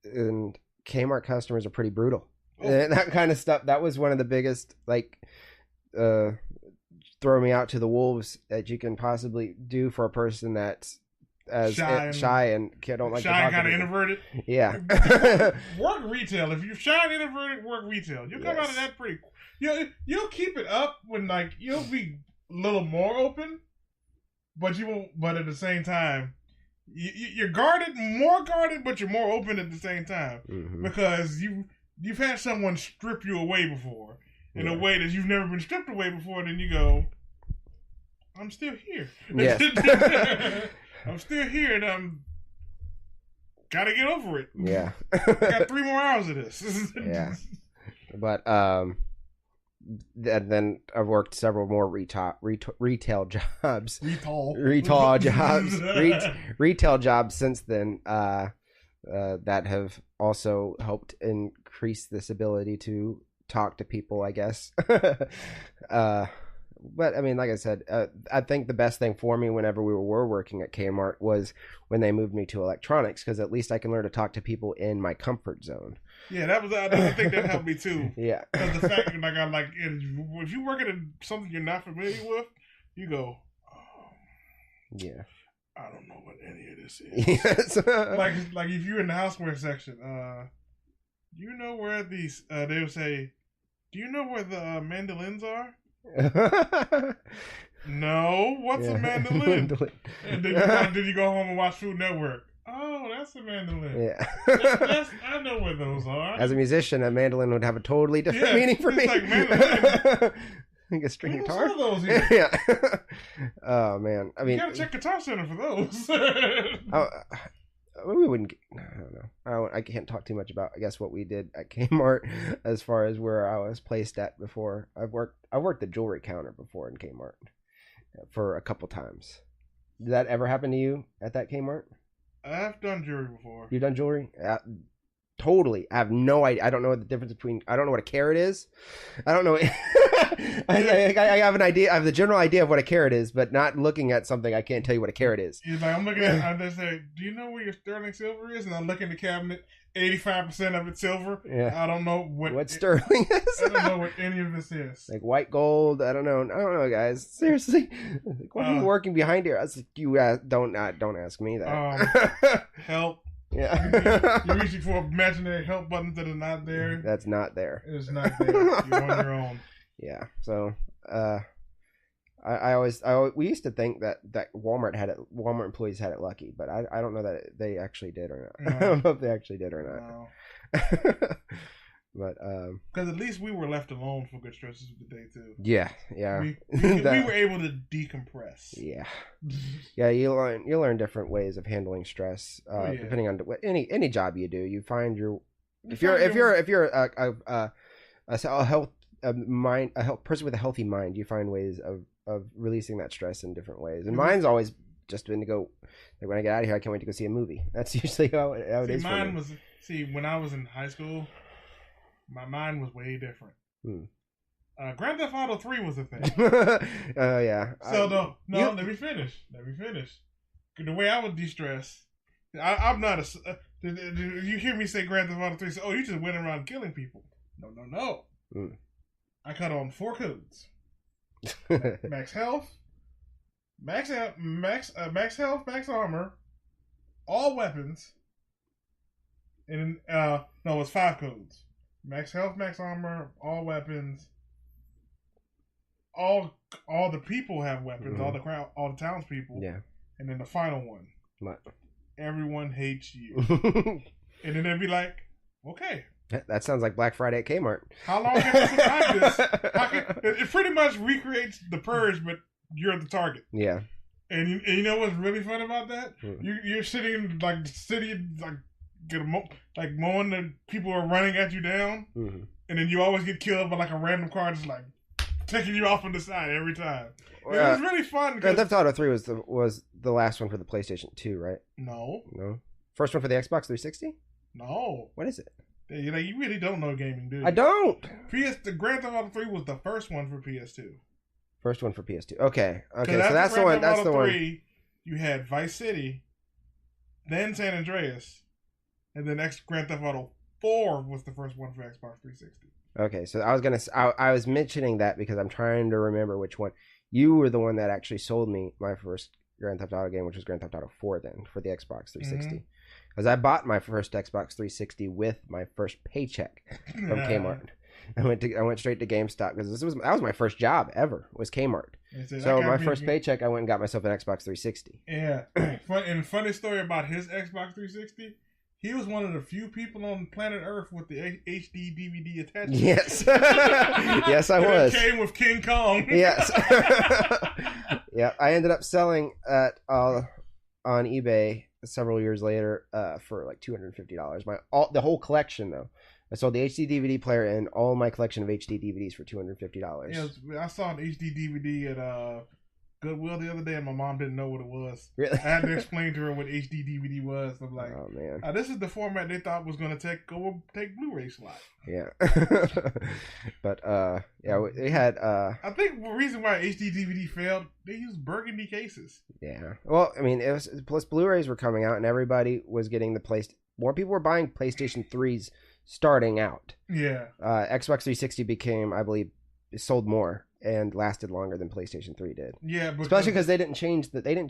and Kmart customers are pretty brutal. And that kind of stuff. That was one of the biggest, like, throw me out to the wolves that you can possibly do for a person that's as shy and don't like to talk. Shy and kind of introverted. Yeah. Work retail. If you're shy and introverted, work retail. You'll come out of that pretty. You'll keep it up when like you'll be a little more open. But you won't. But at the same time, you're more guarded, but you're more open at the same time because you've had someone strip you away before in a way that you've never been stripped away before. Then you go, I'm still here. Yeah. I'm still here, and I'm gotta get over it. Yeah. I got 3 more hours of this. Yeah. But and then I've worked several more retail jobs. Retail jobs since then that have also helped increase this ability to talk to people, I guess. But I mean, like I said, I think the best thing for me whenever we were working at Kmart was when they moved me to electronics, because at least I can learn to talk to people in my comfort zone. Yeah, I think that helped me too. Yeah, because the fact that if you work at something you're not familiar with, you go, I don't know what any of this is. Yes. like if you're in the houseware section, do you know where these? They would say, do you know where the mandolins are? No, what's a mandolin? And then you go home and watch Food Network. Oh, that's a mandolin. Yeah. I know where those are. As a musician, a mandolin would have a totally different meaning for me. Like mandolin. Like a string guitar. Those yeah. Oh man, I mean, you gotta check Guitar Center for those. We wouldn't. I don't know. I can't talk too much about, I guess, what we did at Kmart as far as where I was placed at before. I worked the jewelry counter before in Kmart for a couple times. Did that ever happen to you at that Kmart? I've done jewelry before. You've done jewelry? Totally. I have no idea. I don't know the difference between. I don't know what a carat is. I don't know. I have an idea. I have the general idea of what a carat is, but not looking at something, I can't tell you what a carat is. He's like, I'm looking at. I just say, do you know where your sterling silver is? And I look in the cabinet. 85% of it's silver. Yeah. I don't know what sterling is. I don't know what any of this is. Like white gold. I don't know, guys. Seriously, what are you working behind here? I was like, you don't ask me that. Help. Yeah. You're reaching for imaginary help buttons that are not there. That's not there. It's not there. You're on your own. Yeah. So, we used to think that Walmart employees had it lucky, but I don't know that they actually did or not. No. I don't know if they actually did or not. No. But because at least we were left alone for good stretches of the day too. Yeah. We were able to decompress. Yeah. Yeah. You learn different ways of handling stress depending on any job you do. You find if you're a person with a healthy mind, you find ways of releasing that stress in different ways. And mine's always just been to go, like, when I get out of here, I can't wait to go see a movie. That's usually how it is. Mine when I was in high school, my mind was way different. Grand Theft Auto 3 was a thing. Oh yeah. So let me finish. The way I would de-stress, I'm not you hear me say Grand Theft Auto 3, so you just went around killing people. No. I cut on 4 codes. Max health, max health, max armor, all weapons, And no, it's 5 codes: max health, max armor, all weapons. All the people have weapons. All the crowd, all the townspeople. Yeah. And then the final one. What? Everyone hates you. And then they'd be like, okay. That sounds like Black Friday at Kmart. How long can I survive this? It pretty much recreates the Purge, but you're the target. Yeah. And you know what's really fun about that? You're sitting in like the city, like mowing the people are running at you down, and then you always get killed by like a random car just like taking you off on the side every time. It was really fun. Grand Theft Auto 3 was the last one for the PlayStation 2, right? No. First one for the Xbox 360? No. What is it? You really don't know gaming, do you? I don't. The Grand Theft Auto 3 was the first one for PS2. First one for PS2. Okay. So that's the one. That's the one. You had Vice City, then San Andreas, and then Grand Theft Auto 4 was the first one for Xbox 360. Okay, so I was mentioning that because I'm trying to remember which one. You were the one that actually sold me my first Grand Theft Auto game, which was Grand Theft Auto 4 then for the Xbox 360. Because I bought my first Xbox 360 with my first paycheck from Kmart. I went straight to GameStop because that was my first job ever, was Kmart. So my first paycheck, I went and got myself an Xbox 360. Yeah. And funny story about his Xbox 360, he was one of the few people on planet Earth with the HD DVD attachment. Yes. Yes, I was. It came with King Kong. Yes. Yeah, I ended up selling on eBay several years later for like $250. The whole collection though. I sold the HD DVD player and all my collection of HD DVDs for $250. Yeah, I saw an HD DVD at Goodwill the other day, and my mom didn't know what it was. Really? I had to explain to her what HD DVD was. I'm like, oh man, this is the format they thought was going to take Blu-ray slot. Yeah, but yeah, they had. I think the reason why HD DVD failed, they used burgundy cases. Yeah, well, I mean, it was plus Blu-rays were coming out, and everybody was getting more people were buying PlayStation 3s starting out. Yeah, Xbox 360 became, I believe, sold more and lasted longer than PlayStation 3 did. Yeah, especially because they didn't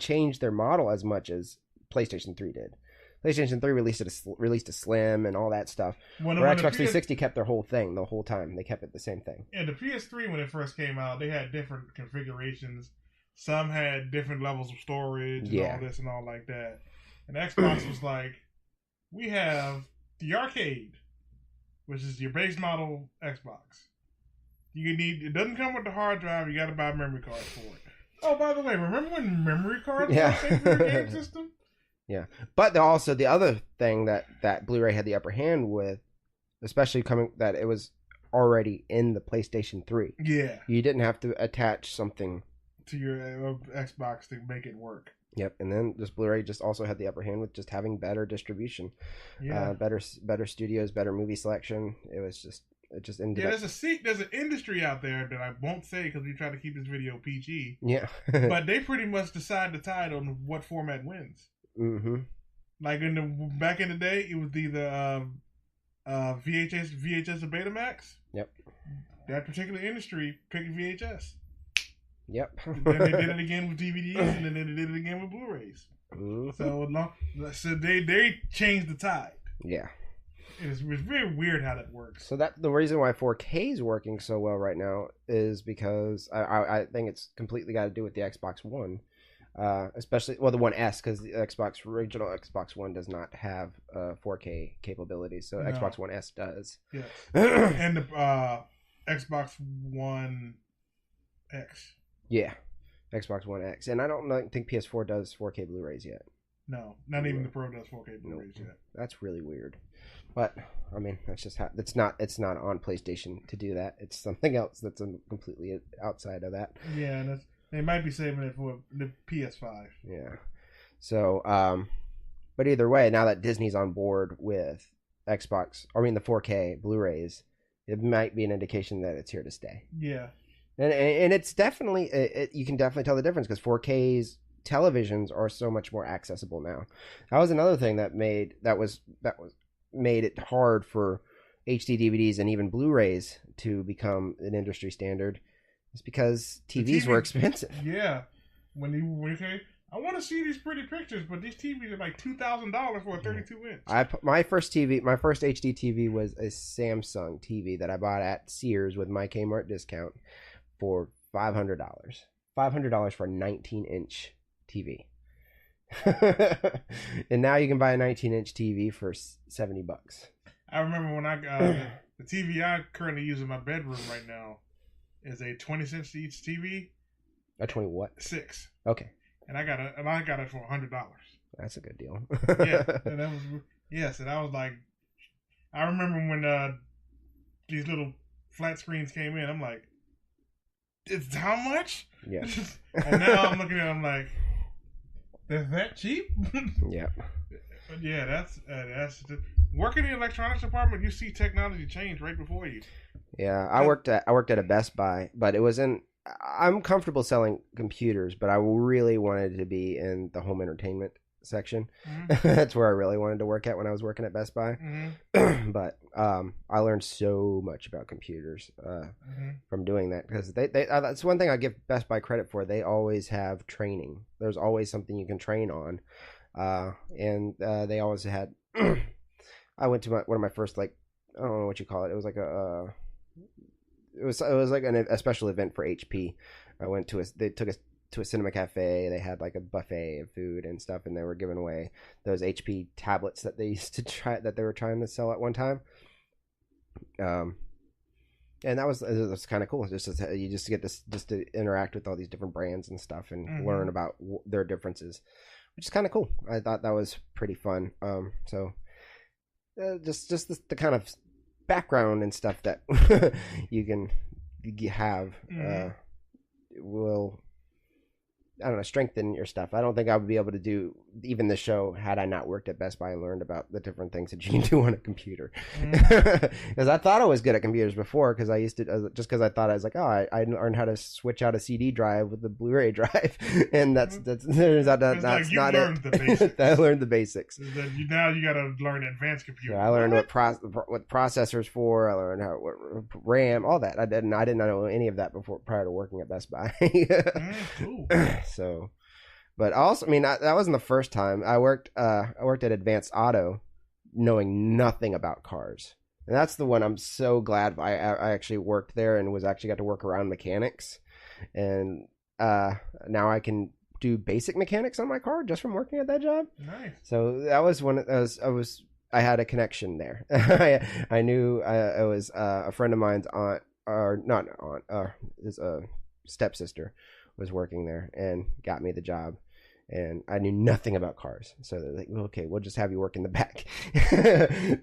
change their model as much as PlayStation 3 did. PlayStation 3 released a Slim and all that stuff. Where Xbox 360 kept their whole thing the whole time. They kept it the same thing. And the PS3, when it first came out, they had different configurations. Some had different levels of storage and all this and all like that. And Xbox was like, we have the arcade, which is your base model Xbox. It doesn't come with the hard drive. You got to buy memory cards for it. Oh, by the way, remember when memory cards were a for your game system? Yeah, but also the other thing that Blu-ray had the upper hand with, especially that it was already in the PlayStation 3. Yeah, you didn't have to attach something to your Xbox to make it work. Yep, and then this Blu-ray just also had the upper hand with just having better distribution, better studios, better movie selection. It just ended up. There's an industry out there that I won't say because we try to keep this video PG. Yeah, but they pretty much decide the tide on what format wins. Mm-hmm. Like back in the day, it was either VHS or Betamax. Yep. That particular industry picked VHS. Yep. Then they did it again with DVDs, and then they did it again with Blu-rays. Mm-hmm. So they changed the tide. Yeah. It's very weird how that works. So the reason why 4K is working so well right now is because I think it's completely got to do with the Xbox One, especially the One S, because the original Xbox One does not have 4K capabilities, so Xbox One S does. Yeah, and the Xbox One X. Yeah, Xbox One X, and I don't think PS4 does 4K Blu-rays yet. No, not even the Pro does 4K Blu-rays yet. That's really weird. But I mean, that's just how it's not on PlayStation to do that. It's something else that's completely outside of that. Yeah, and they might be saving it for the PS5. Yeah. So, but either way, now that Disney's on board with the 4K Blu-rays, it might be an indication that it's here to stay. Yeah. And it's definitely you can definitely tell the difference because 4K's televisions are so much more accessible now. That was another thing that made it hard for HD DVDs and even Blu-rays to become an industry standard. It's because TVs were expensive. Yeah, when I want to see these pretty pictures, but these TVs are like $2,000 for a 32-inch. My first HD TV was a Samsung TV that I bought at Sears with my Kmart discount for $500. $500 for a 19-inch TV. And now you can buy a 19-inch TV for $70. I remember when I got the TV I currently use in my bedroom right now is a 20-inch TV. A 20 what? 6. Okay. And I got it for $100. That's a good deal. Yeah, and that was and I was like, I remember when these little flat screens came in. I'm like, it's how much? Yeah. And now I'm looking at it, I'm like, is that cheap? Yeah. But yeah, that's working in the electronics department. You see technology change right before you. Yeah, I worked at a Best Buy, but it was in. I'm comfortable selling computers, but I really wanted to be in the home entertainment section. Mm-hmm. That's where I really wanted to work at when I was working at Best Buy. Mm-hmm. But I learned so much about computers from doing that, because they that's one thing I give Best Buy credit for. They always have training. There's always something you can train on, and they always had. I went to one of my first, like, I don't know what you call it. It was like it was like a special event for HP. They took us to a cinema cafe. They had like a buffet of food and stuff, and they were giving away those HP tablets that they were trying to sell at one time. And it was kind of cool. You just get to interact with all these different brands and stuff, and learn about their differences, which is kind of cool. I thought that was pretty fun. Just the kind of background and stuff that you have will, I don't know, strengthen your stuff. I don't think I would be able to do even the show had I not worked at Best Buy and learned about the different things that you can do on a computer. Because I thought I was good at computers before, because I used to, just because I thought I was like, oh, I learned how to switch out a CD drive with the Blu-ray drive, and that's turns out that's like not it. The basics. I learned the basics. Now you got to learn advanced computing. Yeah, I learned what processors for. I learned what RAM, all that. I didn't know any of that prior to working at Best Buy. Cool. So, but also, I mean, that wasn't the first time I worked at Advanced Auto, knowing nothing about cars, and that's the one I'm so glad I actually worked there and got to work around mechanics, and now I can do basic mechanics on my car just from working at that job. Nice. So that was I had a connection there. I knew it was a friend of mine's aunt, or not aunt, his stepsister was working there and got me the job, and I knew nothing about cars, so they're like, well, okay, we'll just have you work in the back.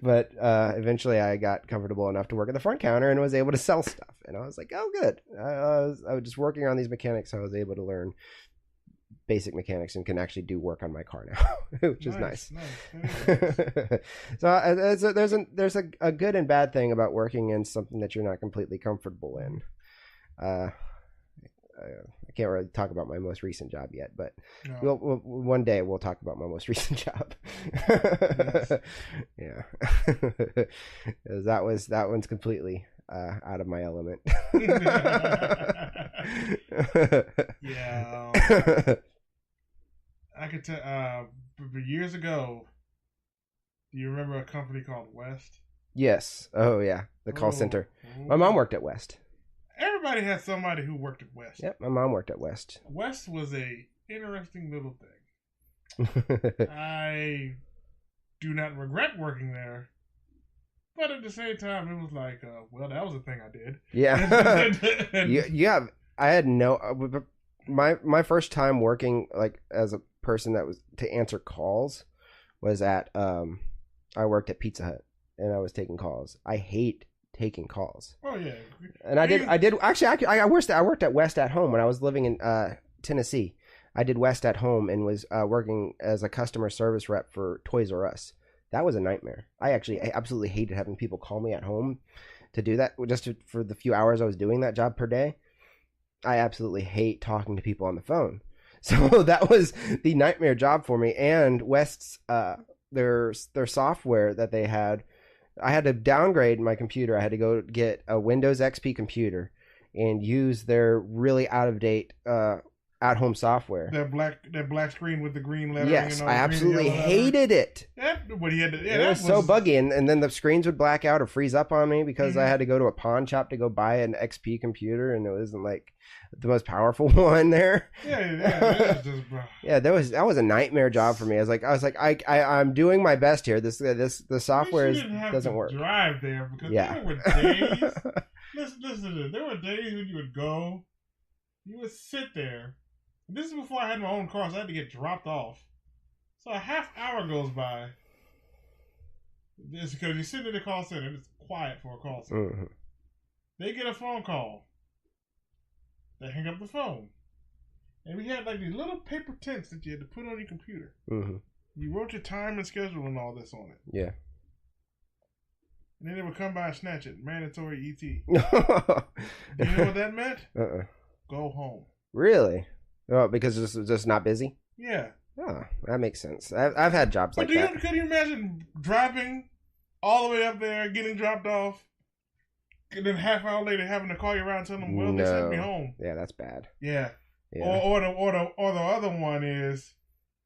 But eventually I got comfortable enough to work at the front counter and was able to sell stuff, and I was like, oh, good. I was just working on these mechanics, so I was able to learn basic mechanics and can actually do work on my car now, which is nice. So there's a good and bad thing about working in something that you're not completely comfortable in. I can't really talk about my most recent job yet, but we'll one day we'll talk about my most recent job. Yeah. that one's completely out of my element. Yeah. I could tell. Years ago, do you remember a company called West? Yes. Oh yeah, the call center. My mom worked at West. Everybody has somebody who worked at West. Yep, my mom worked at West. West was a interesting little thing. I do not regret working there, but at the same time, it was like, well, that was a thing I did. Yeah. I had my first time working like as a person that was to answer calls was at I worked at Pizza Hut, and I was taking calls. I hate taking calls. Oh yeah. And I did actually I worked at West at home when I was living in Tennessee. I did West at home and was working as a customer service rep for Toys R Us. That was a nightmare. I absolutely hated having people call me at home to do that, for the few hours I was doing that job per day. I absolutely hate talking to people on the phone. So that was the nightmare job for me. And West's their software that they had, I had to downgrade my computer. I had to go get a Windows XP computer and use their really out of date at-home software. That black screen with the green lettering. Yes, and all I absolutely green hated it. What he had to, It was so buggy, and then the screens would black out or freeze up on me because I had to go to a pawn shop to go buy an XP computer, and it wasn't like the most powerful one there. Yeah. Yeah, that was a nightmare job for me. I was like, I'm doing my best here. The software doesn't work. Drive there because there were days. Listen to this. There were days when you would go, you would sit there. This is before I had my own car, so I had to get dropped off. So a half hour goes by. It's because you're sitting in the call center. It's quiet for a call center. Mm-hmm. They get a phone call. They hang up the phone. And we had like these little paper tents that you had to put on your computer. Mm-hmm. You wrote your time and schedule and all this on it. Yeah. And then they would come by and snatch it. Mandatory ET. You know what that meant? Go home. Really? Oh, because it's just not busy? Yeah. Oh, that makes sense. I've had jobs like that. Could you imagine driving all the way up there, getting dropped off, and then half hour later having to call you around and tell them, well, they sent me home. Yeah, that's bad. Yeah. Or the other one is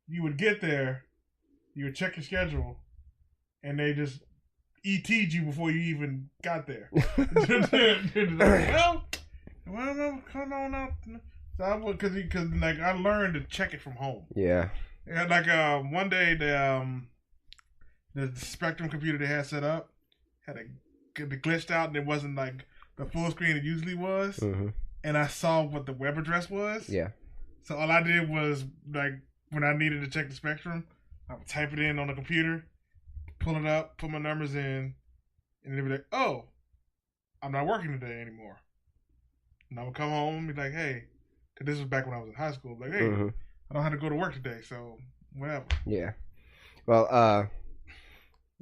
you would get there, you would check your schedule, and they just ET'd you before you even got there. Well, come on out. So because like I learned to check it from home. Yeah. And like one day the Spectrum computer they had set up had it glitched out and it wasn't like the full screen it usually was. Mm-hmm. And I saw what the web address was. Yeah. So all I did was like when I needed to check the Spectrum, I would type it in on the computer, pull it up, put my numbers in, and they'd be like, "Oh, I'm not working today anymore." And I would come home and be like, "Hey." This was back when I was in high school. Like, hey, mm-hmm. I don't have to go to work today, so whatever. Yeah. Well,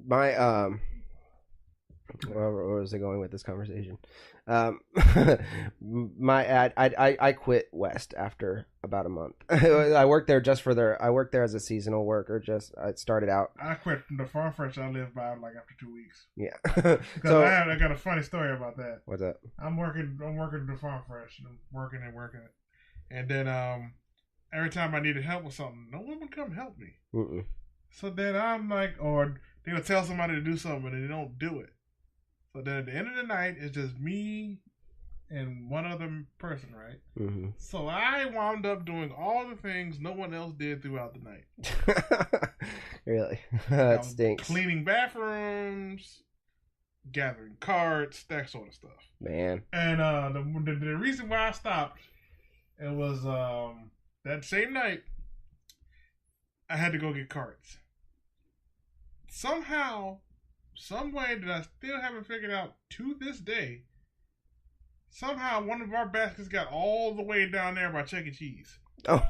where was I going with this conversation? I quit West after about a month. I worked there I worked there as a seasonal worker. I started out. I quit the farm fresh I lived by like after 2 weeks. Yeah. So I got a funny story about that. What's that? I'm working the farm fresh. And I'm working it. And then every time I needed help with something, no one would come help me. Mm-mm. So then I'm like, or they would tell somebody to do something and they don't do it. So then at the end of the night, it's just me and one other person, right? Mm-hmm. So I wound up doing all the things no one else did throughout the night. Really? That stinks. Cleaning bathrooms, gathering carts, that sort of stuff. Man. And the reason why I stopped, it was that same night, I had to go get carts. Somehow, some way that I still haven't figured out to this day, somehow one of our baskets got all the way down there by Chuck E. Cheese. Oh.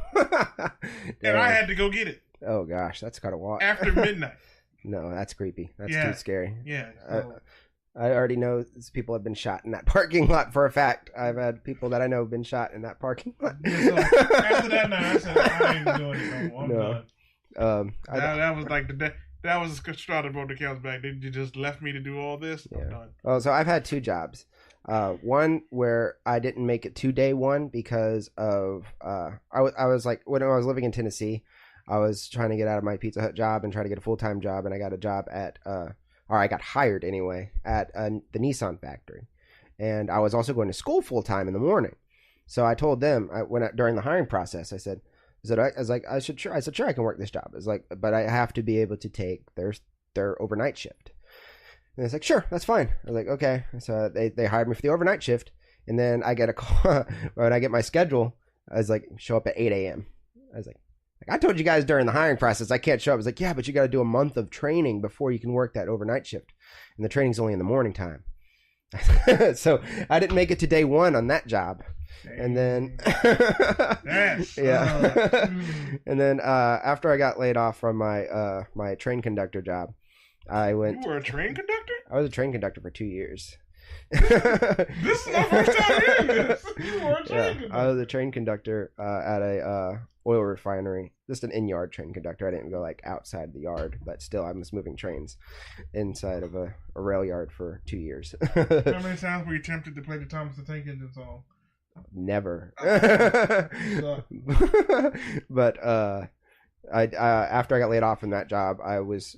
And I had to go get it. Oh, gosh, that's got to walk. After midnight. No, that's creepy. That's too scary. Yeah. So. I already know people have been shot in that parking lot for a fact. I've had people that I know have been shot in that parking lot. So after that night, I said, I ain't doing it no more. I'm done. That was like that was the straw that broke the camel's back. You just left me to do all this? Yeah. I'm done. Oh, so I've had 2 jobs. One where I didn't make it to day one because of I was like, when I was living in Tennessee, I was trying to get out of my Pizza Hut job and try to get a full-time job, and I got a job at or I got hired anyway at the Nissan factory, and I was also going to school full time in the morning. So I told them during the hiring process, I said, I said, sure, I can work this job. It's like, but I have to be able to take their overnight shift. And it's like, sure, that's fine. I was like, okay. So they hired me for the overnight shift, and then I get a call when I get my schedule. I was like, show up at 8 a.m. I was like, I told you guys during the hiring process I can't show up. I was like, yeah, but you got to do a month of training before you can work that overnight shift. And the training's only in the morning time. So I didn't make it to day one on that job. And then, yeah. And then after I got laid off from my my train conductor job, I went. You were a train conductor? I was a train conductor for 2 years. This is my first time hearing this. You were a train conductor. I was a train conductor at a oil refinery. Just an in-yard train conductor. I didn't go like outside the yard, but still I was moving trains inside of a rail yard for 2 years. How many times were you tempted to play the Thomas the Tank Engine song? Never. So, But I after I got laid off from that job, I was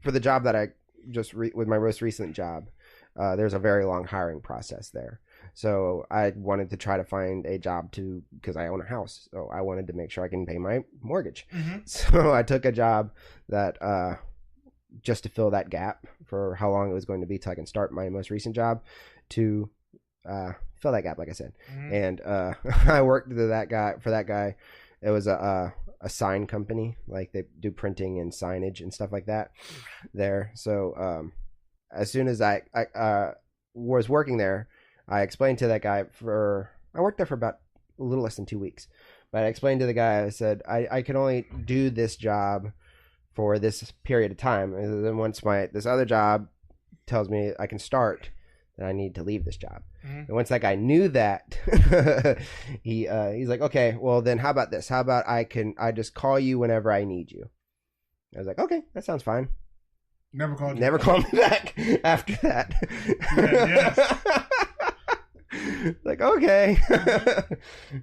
for the job that I just with my most recent job. There's a very long hiring process there. So I wanted to try to find a job because I own a house. So I wanted to make sure I can pay my mortgage. mm-hmm. So I took a job that just to fill that gap for how long it was going to be till I can start my most recent job to fill that gap, like I said. Mm-hmm. And I worked for that guy. It was a sign company, like they do printing and signage and stuff like that there. So as soon as I was working there, I explained to that guy I worked there for about a little less than 2 weeks, but I explained to the guy, I said, I can only do this job for this period of time. And then once this other job tells me I can start, then I need to leave this job. Mm-hmm. And once that guy knew that, he's like, okay, well then how about this? How about I just call you whenever I need you? I was like, okay, that sounds fine. Never called me back after that. Yes. Like, okay.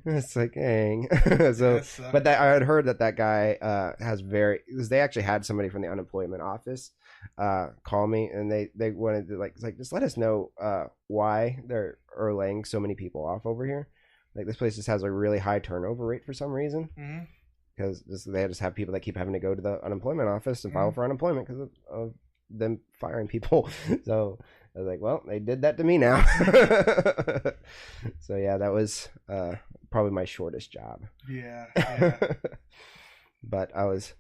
It's like, dang. So, but I had heard that guy because they actually had somebody from the unemployment office call me, and they wanted to like just let us know why they're laying so many people off over here. Like, this place just has a really high turnover rate for some reason. Mm-hmm. Because they just have people that keep having to go to the unemployment office and file for unemployment because of them firing people. So I was like, well, they did that to me now. So yeah, that was probably my shortest job. Yeah. But I was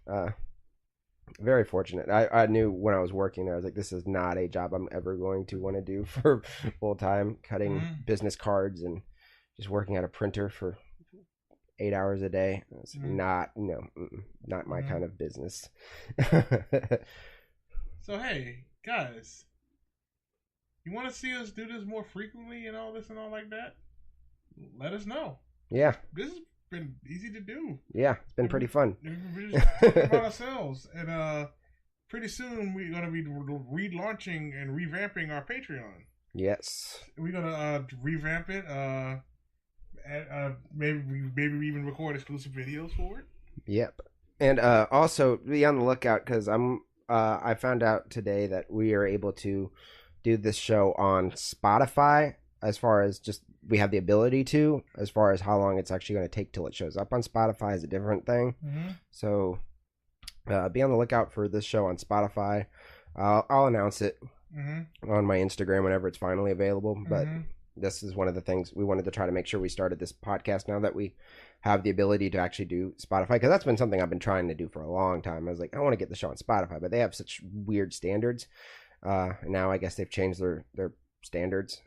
very fortunate. I knew when I was working there, I was like, this is not a job I'm ever going to want to do for full time, cutting business cards and just working at a printer for 8 hours a day. It's not my kind of business. So hey, guys, you want to see us do this more frequently and all this and all like that? Let us know. Yeah. This has been easy to do. Yeah, it's been pretty fun. We're just talking about ourselves, and pretty soon we're gonna be relaunching and revamping our Patreon. Yes. We're gonna revamp it. Maybe we even record exclusive videos for it. Yep. And also be on the lookout, because I found out today that we are able to do this show on Spotify, as far as just we have the ability to. As far as how long it's actually going to take till it shows up on Spotify is a different thing. Mm-hmm. So be on the lookout for this show on Spotify. I'll announce it on my Instagram whenever it's finally available. But this is one of the things we wanted to try to make sure we started this podcast now that we have the ability to actually do Spotify, because that's been something I've been trying to do for a long time. I was like, I want to get the show on Spotify, but they have such weird standards. And now I guess they've changed their standards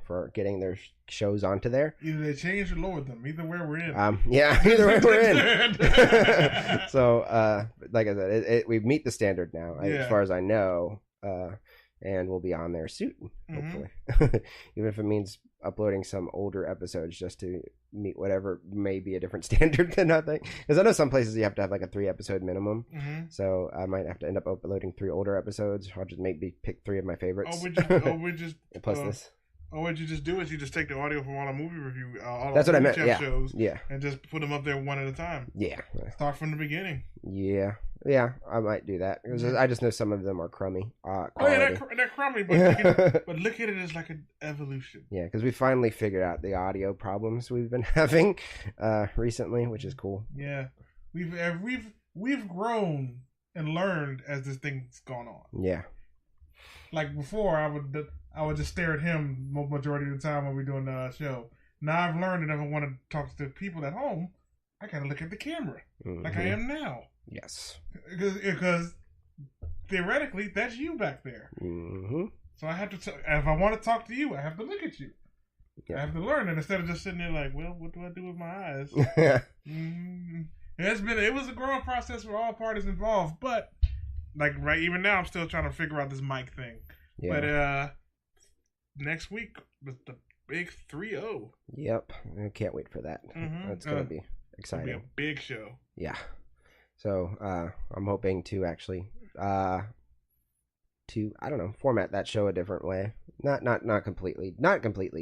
for getting their shows onto there. Either they changed or lowered them. Either way we're in. Yeah, either way we're in. So, like I said, we meet the standard now, as far as I know. And we'll be on there soon, hopefully. Even if it means uploading some older episodes just to meet whatever may be a different standard than nothing. Because I know some places you have to have like a 3-episode minimum. So I might have to end up uploading 3 older episodes. I'll just maybe pick 3 of my favorites. Plus this. Oh, what you just do is you just take the audio from all the movie review, that's what I meant. shows, yeah, and just put them up there one at a time. Yeah, start from the beginning. Yeah, I might do that. I just know some of them are crummy. They're crummy, but look at it as like an evolution. Yeah, because we finally figured out the audio problems we've been having recently, which is cool. Yeah, we've grown and learned as this thing's gone on. Yeah, like before, I would just stare at him majority of the time when we're doing the show. Now I've learned that if I want to talk to people at home, I gotta look at the camera like I am now. Yes, because theoretically that's you back there. So I have to. If I want to talk to you, I have to look at you. I have to learn it instead of just sitting there like, well, what do I do with my eyes? It was a growing process for all parties involved, but even now I'm still trying to figure out this mic thing. Yeah. But next week was the big 3-0. Yep, I can't wait for that. It's gonna be exciting. It's gonna be a big show. Yeah. So I'm hoping to actually to, I don't know, format that show a different way. Not completely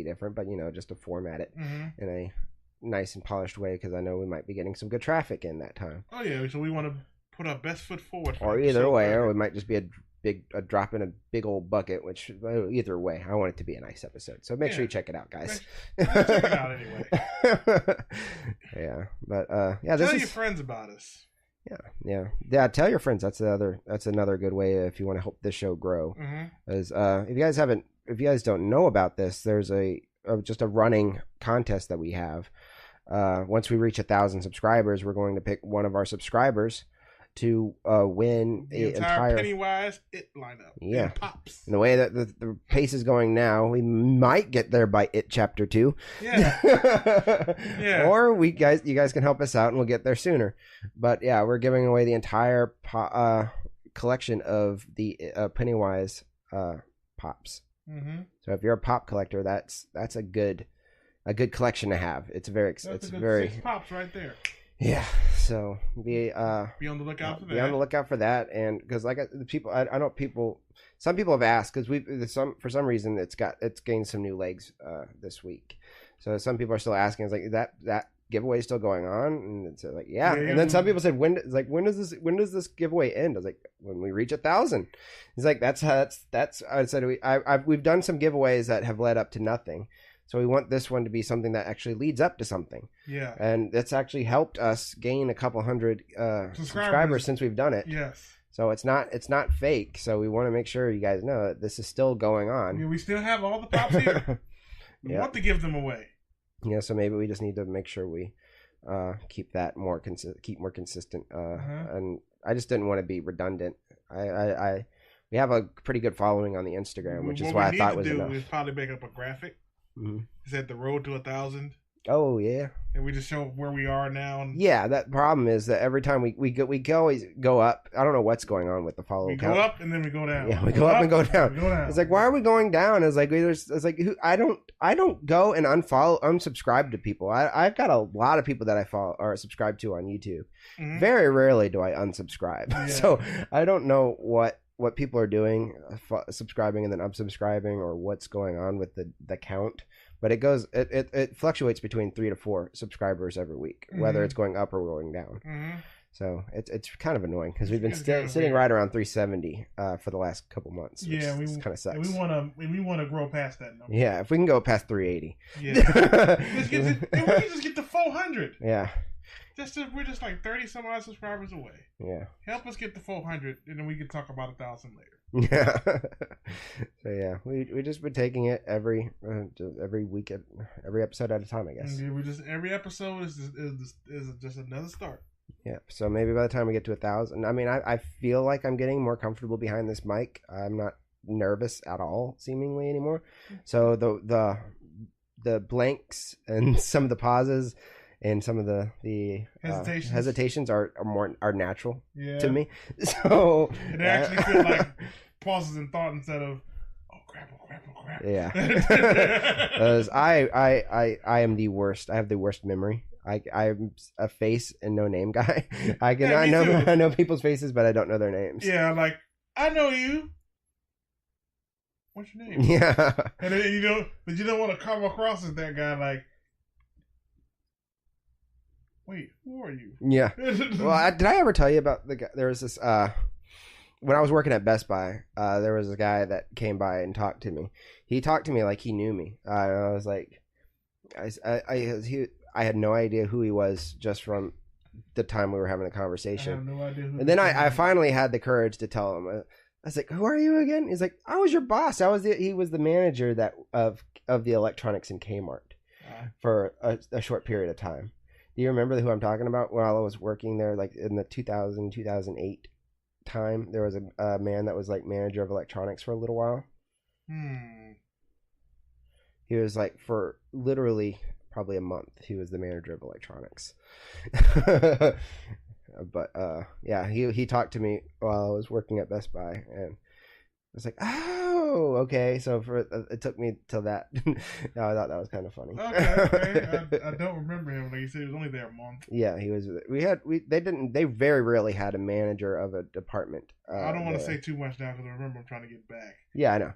different, but just to format it in a nice and polished way, because I know we might be getting some good traffic in that time. Oh yeah, so we want to put our best foot forward. Or either way, or it might just be a drop in a big old bucket. Which either way, I want it to be a nice episode. So make sure you check it out, guys. Check it out anyway. Yeah, but tell your friends about us. Yeah. Tell your friends. That's another good way if you want to help this show grow. Is if you guys don't know about this, there's just a running contest that we have. Once we reach 1,000 subscribers, we're going to pick one of our subscribers to win the entire Pennywise It lineup. Yeah, Pops. And the way that the pace is going now, we might get there by It Chapter 2. Yeah. Yeah. Or you guys can help us out and we'll get there sooner. But yeah, we're giving away the entire collection of the Pennywise pops. So if you're a pop collector, that's a good collection to have. It's very 6 pops right there. Yeah, so be on the lookout for that. Be on the lookout for that, and because I know some people have asked, because for some reason it's gained some new legs this week. So some people are still asking, it's like that giveaway is still going on, and it's like yeah. And then some people said when does this giveaway end? I was like, when we reach 1,000. He's like that's I said we've done some giveaways that have led up to nothing. So we want this one to be something that actually leads up to something. Yeah. And that's actually helped us gain a couple hundred subscribers since we've done it. Yes. So it's not fake. So we want to make sure you guys know that this is still going on. Yeah, we still have all the pops here. We want to give them away. Yeah, so maybe we just need to make sure we keep that more consistent. And I just didn't want to be redundant. We have a pretty good following on the Instagram, which is why I thought was enough. We probably make up a graphic. Is that the road to 1,000? Oh yeah. And we just show where we are now. Yeah, that problem is that every time we always go up. I don't know what's going on with the follow count. We go up and then we go down. Yeah, we go up and go down. It's like, why are we going down? It's like I don't go and unsubscribe to people. I've got a lot of people that I follow or subscribe to on YouTube. Very rarely do I unsubscribe. Yeah. So I don't know what people are doing, subscribing and then unsubscribing, or what's going on with the count. But it fluctuates between 3 to 4 subscribers every week, whether it's going up or going down. So it's kind of annoying because we've been sitting right around 370 for the last couple months. Yeah, we kind of sucks. And we want to grow past that number. Yeah, if we can go past 380. Yeah, we can just get to 400. Yeah. We're just like 30 some odd subscribers away. Yeah. Help us get to 400, and then we can talk about 1,000 later. Yeah. So yeah, we just been taking it every week, every episode at a time, I guess. Every episode is just another start. Yeah. So maybe by the time we get to 1,000, I mean, I feel like I'm getting more comfortable behind this mic. I'm not nervous at all, seemingly anymore. So the blanks and some of the pauses and some of the hesitations are natural to me. So it actually feels like pauses in thought instead of crap. Yeah. Because I am the worst. I have the worst memory. I'm a face and no name guy. I know people's faces, but I don't know their names. Yeah, like I know you. What's your name? Yeah. And then you don't want to come across as that guy like, wait, who are you? Yeah. Well, did I ever tell you about the guy? There was this when I was working at Best Buy, there was a guy that came by and talked to me. He talked to me like he knew me. I was like, I had no idea who he was just from the time we were having a conversation. I have no idea who. And then I finally had the courage to tell him. I was like, "Who are you again?" He's like, "I was your boss. He was the manager of the electronics in Kmart for a short period of time." Do you remember who I'm talking about? While I was working there, like in the 2008 time, there was a man that was like manager of electronics for a little while. He was like, for literally probably a month, he was the manager of electronics. But yeah, he talked to me while I was working at Best Buy, and I was like, "Oh, oh, okay. So it took me till that. No, I thought that was kind of funny. Okay. I don't remember him. Like you said, he was only there a month. Yeah, he was. They very rarely had a manager of a department. I don't want to say too much now because I remember I'm trying to get back. Yeah, I know.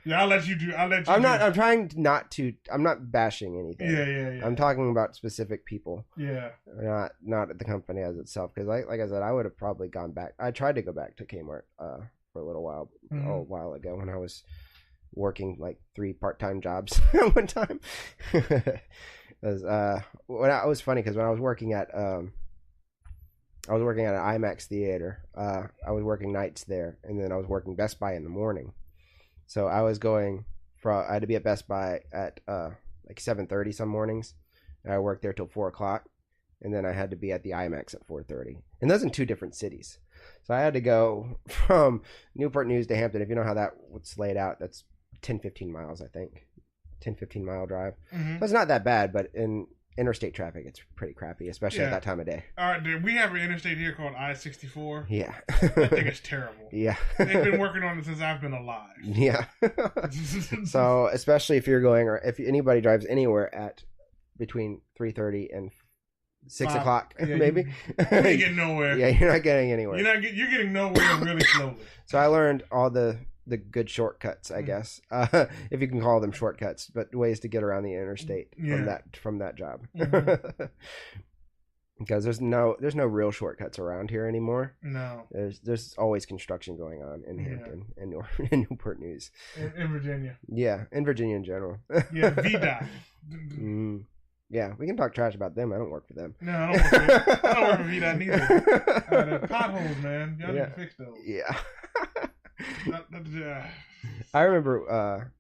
Yeah, I'll let you do. I'm trying not to. I'm not bashing anything. Yeah. I'm talking about specific people. Yeah. Not at the company as itself. Because like I said, I would have probably gone back. I tried to go back to Kmart for a little while, a while ago when I was working like 3 part-time jobs at one time. It was funny because when I was working at an IMAX theater. I was working nights there, and then I was working Best Buy in the morning. So I was going I had to be at Best Buy at like 7:30 some mornings. I worked there till 4:00, and then I had to be at the IMAX at 4:30. And those in 2 different cities. So I had to go from Newport News to Hampton. If you know how that's laid out, that's 10-15 miles, I think. 10-15 mile drive. Mm-hmm. So it's not that bad, but in interstate traffic, it's pretty crappy, especially at that time of day. All right, dude, we have an interstate here called I-64. Yeah. That thing is terrible. Yeah. They've been working on it since I've been alive. Yeah. So, especially if you're going, or if anybody drives anywhere at between 3:30 and 6 o'clock, maybe. You ain't getting nowhere. Yeah, you're not getting anywhere. You're getting nowhere really slowly. So I learned all the good shortcuts, I guess, if you can call them shortcuts, but ways to get around the interstate from that job. Mm-hmm. Because there's no real shortcuts around here anymore. No, there's always construction going on in Hampton and in Newport News, in Virginia. Yeah, in Virginia in general. Yeah, VDOT. Yeah, we can talk trash about them. I don't work for them. No, I don't work for VDOT neither. The potholes, man. Y'all need to fix those. Yeah. I remember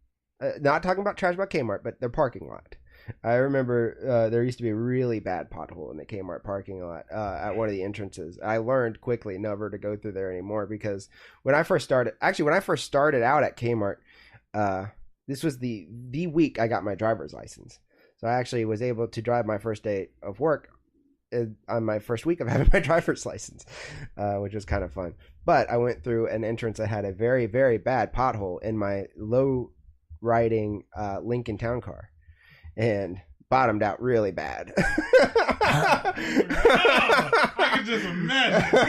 not talking about trash about Kmart, but their parking lot. I remember there used to be a really bad pothole in the Kmart parking lot at one of the entrances. I learned quickly never to go through there anymore because when I first started out at Kmart, this was the week I got my driver's license. So I actually was able to drive my first day of work on my first week of having my driver's license, which was kind of fun. But I went through an entrance that had a very, very bad pothole in my low-riding Lincoln Town Car and bottomed out really bad. I can just imagine.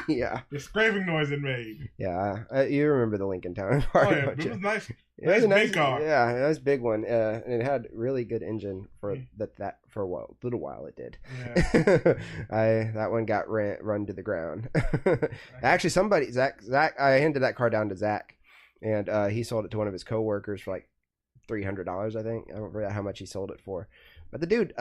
Yeah. The scraping noise it made. Yeah. You remember the Lincoln Town Car. Oh, yeah. It was nice. It was a nice big car. Yeah, it was a big one. And it had really good engine for that for a little while it did. Yeah. That one got run to the ground. Actually, Zach, I handed that car down to Zach, and he sold it to one of his coworkers for like $300, I think. I don't remember how much he sold it for. But the dude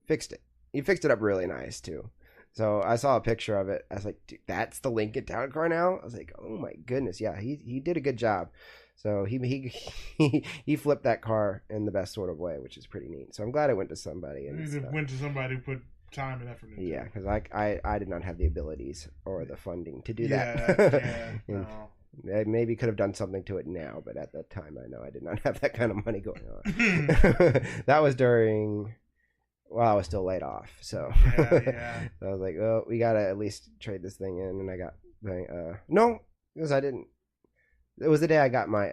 fixed it. He fixed it up really nice, too. So I saw a picture of it. I was like, dude, that's the Lincoln Town Car now? I was like, oh my goodness. Yeah, he did a good job. So he flipped that car in the best sort of way, which is pretty neat. So I'm glad it went to somebody. It went to somebody who put time and effort into it. Yeah, because I did not have the abilities or the funding to do that. No. I maybe could have done something to it now, but at that time I know I did not have that kind of money going on. That was during... Well, I was still laid off, so yeah. So I was like, "Oh, we gotta at least trade this thing in." And I got no, because I didn't. It was the day I got my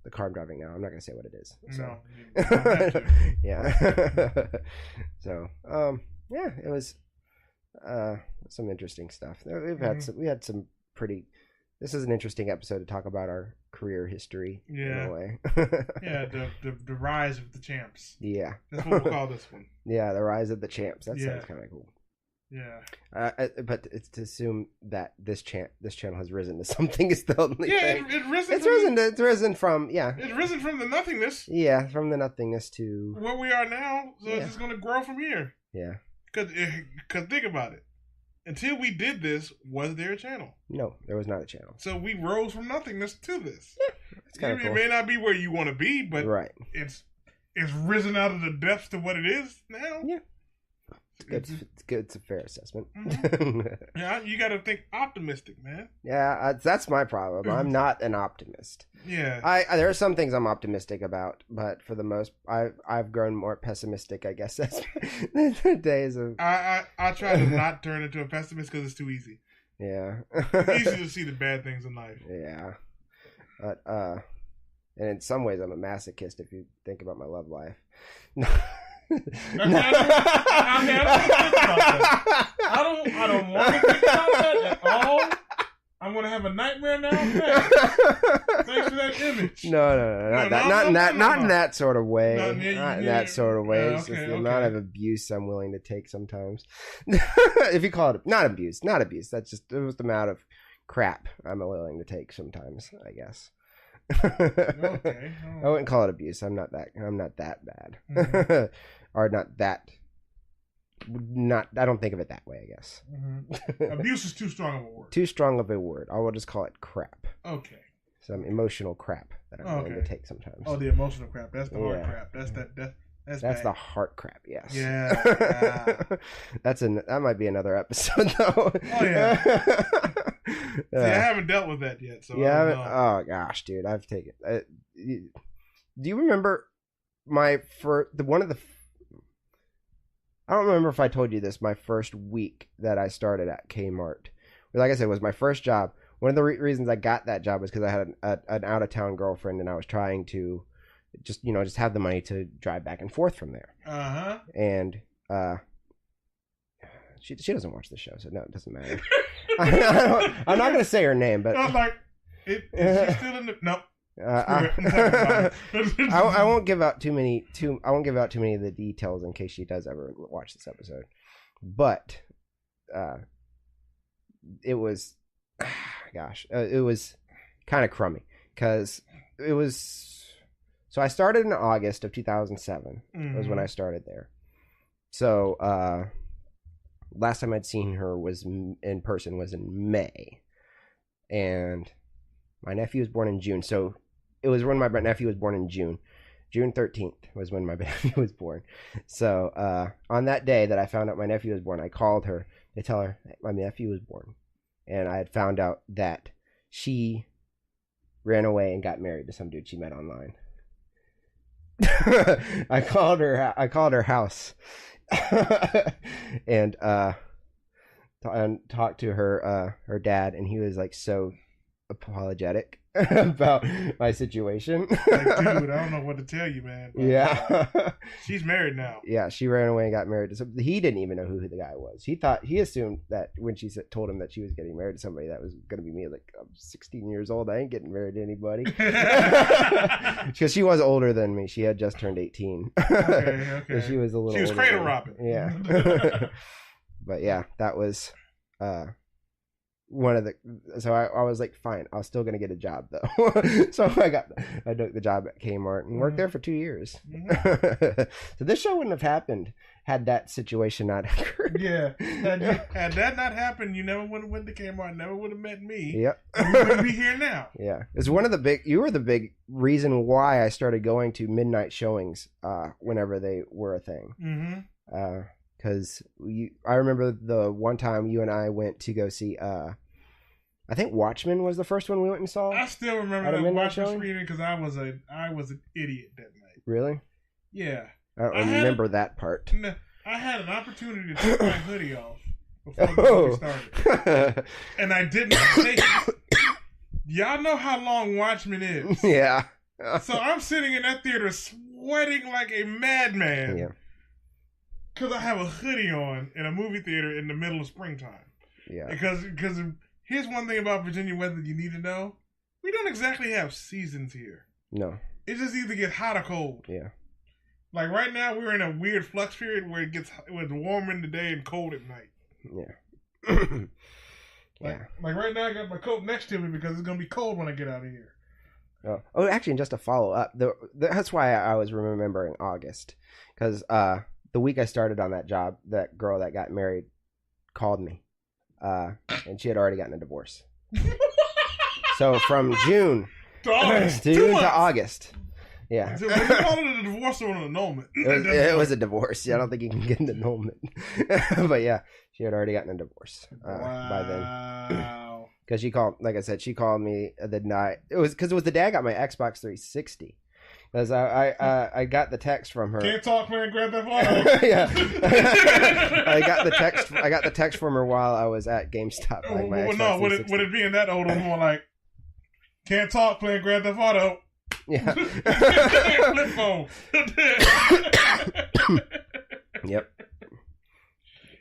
the car I'm driving now. I'm not gonna say what it is. So. No, yeah. So yeah, it was some interesting stuff. We had some pretty. This is an interesting episode to talk about our career history in a way. Yeah, the rise of the champs. Yeah. That's what we'll call this one. Yeah, the rise of the champs. That sounds kind of cool. Yeah. But it's to assume that this channel has risen to something is the only thing. It's risen from the nothingness. Yeah, from the nothingness to where we are now. So it's just going to grow from here. Yeah. Because think about it. Until we did this, was there a channel? No, there was not a channel. So we rose from nothingness to this. Yeah, it's kind of cool. It may not be where you want to be, but it's risen out of the depths to what it is now. Yeah. It's good. It's a fair assessment. Mm-hmm. Yeah, you got to think optimistic, man. Yeah, that's my problem. I'm not an optimist. Yeah, there are some things I'm optimistic about, but for the most, I've grown more pessimistic. I guess that's the days of. I try to not turn into a pessimist because it's too easy. Yeah. It's easy to see the bad things in life. Yeah. But, and in some ways, I'm a masochist if you think about my love life. I don't want to think about that at all. I'm gonna have a nightmare now. Thanks for that image. No, not in that sort of way. Not in that sort of way. It's just the amount of abuse I'm willing to take sometimes. If you call it not abuse. That's just it was the amount of crap I'm willing to take sometimes, I guess. Okay. I wouldn't call it abuse. I'm not that bad. Mm-hmm. Or not that. I don't think of it that way, I guess. Mm-hmm. Abuse is too strong of a word. Too strong of a word. I will just call it crap. Okay. Some emotional crap that I'm willing to take sometimes. Oh, the emotional crap. That's the hard crap. That's bad. The heart crap. Yes. Yeah. That might be another episode though. Oh yeah. See, I haven't dealt with that yet. So yeah. Oh gosh, dude, I've taken. Do you remember my I don't remember if I told you this. My first week that I started at Kmart, like I said, was my first job. One of the reasons I got that job was because I had an out of town girlfriend, and I was trying to just have the money to drive back and forth from there. And she doesn't watch the show, so no, it doesn't matter. I'm not going to say her name, but I was like, is she still in the no? I won't give out too many of the details in case she does ever watch this episode. But it was it was kind of crummy because it was. So I started in August of 2007. Mm-hmm. Was when I started there. So last time I'd seen her was in person was in May, and my nephew was born in June. So it was when my nephew was born in June. June 13th was when my nephew was born. So on that day that I found out my nephew was born, I called her to tell her my nephew was born. And I had found out that she ran away and got married to some dude she met online. I called her house and talked to her dad, and he was like so apologetic about my situation. Like, dude, I don't know what to tell you, man. But, yeah. She's married now. Yeah, she ran away and got married to somebody. He didn't even know who the guy was. He assumed that when she told him that she was getting married to somebody, that was going to be me. Like, I'm 16 years old. I ain't getting married to anybody. Because she was older than me. She had just turned 18. Okay. So she was a little. She was cradle robbing. Yeah. But yeah, that was. One of the so I was like, fine, I was still gonna get a job though. So I took the job at Kmart and worked there for 2 years. Mm-hmm. So this show wouldn't have happened had that situation not occurred. Yeah, had that not happened, you never would have went to Kmart, never would have met me. Yep, we wouldn't be here now. Yeah, it's one of the you were the big reason why I started going to midnight showings whenever they were a thing. Mm-hmm. Because I remember the one time you and I went to go see, I think Watchmen was the first one we went and saw. I still remember that Watchmen screening because I was an idiot that night. Really? Yeah. I don't remember that part. I had an opportunity to take my hoodie off before the movie started. And I did not take it. Y'all know how long Watchmen is. Yeah. So I'm sitting in that theater sweating like a madman. Yeah. Because I have a hoodie on in a movie theater in the middle of springtime. Yeah. Because here's one thing about Virginia weather you need to know. We don't exactly have seasons here. No. It just either gets hot or cold. Yeah. Like right now, we're in a weird flux period where it's warm in the day and cold at night. Yeah. Like right now, I got my coat next to me because it's going to be cold when I get out of here. Oh, actually, and just to follow up, that's why I was remembering August. Because the week I started on that job, that girl that got married called me. And she had already gotten a divorce. So from June to August. Yeah. So when you call it a divorce or an annulment? It was a divorce. Yeah, I don't think you can get an annulment. But yeah, she had already gotten a divorce by then. Because she called me the night. It was because it was the day I got my Xbox 360. As I got the text from her. Can't talk, man. Grab that Auto. Yeah. I got the text from her while I was at GameStop. Like my no, would it be in that old one more like, can't talk, playing Grand Theft Auto. Yeah. Flip phone. Yep.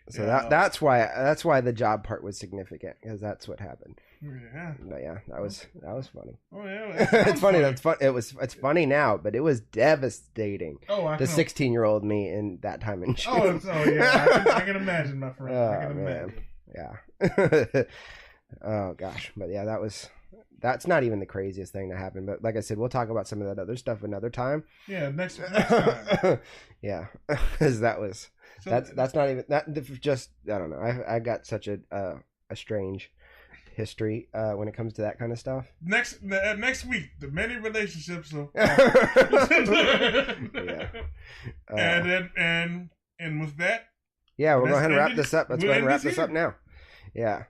So that's why the job part was significant, because that's what happened. Yeah. But yeah, that was funny. Oh yeah. It's funny. That's fun. It's funny now, but it was devastating. Oh, the 16-year-old me in that time in June. Oh yeah. I can imagine, my friend. I can imagine. Yeah. Oh gosh, but yeah, that's not even the craziest thing that happened. But like I said, we'll talk about some of that other stuff another time. Yeah, next time. Yeah, because that's not even that. Just I don't know. I got such a strange history when it comes to that kind of stuff. Next week, the many relationships of yeah. And with that, yeah, we'll go ahead and wrap this up. Let's go ahead and wrap this up now. Yeah.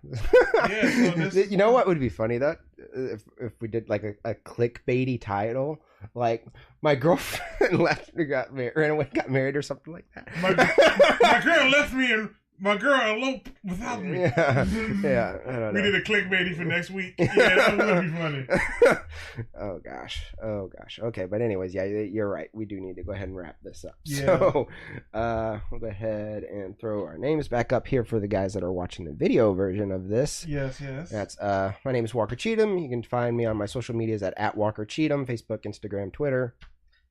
Yeah. So you know what would be funny, that if we did like a clickbaity title, like my girlfriend left me, ran away, got married, or something like that. My girl left me and my girl eloped without me. Yeah. I don't know. We did a clickbaity for next week. Yeah, that would be funny. Oh gosh. Okay, but anyways, yeah, you're right. We do need to go ahead and wrap this up. Yeah. So we'll go ahead and throw our names back up here for the guys that are watching the video version of this. Yes. That's my name is Walker Cheatham. You can find me on my social medias at Walker Cheatham, Facebook, Instagram, Twitter.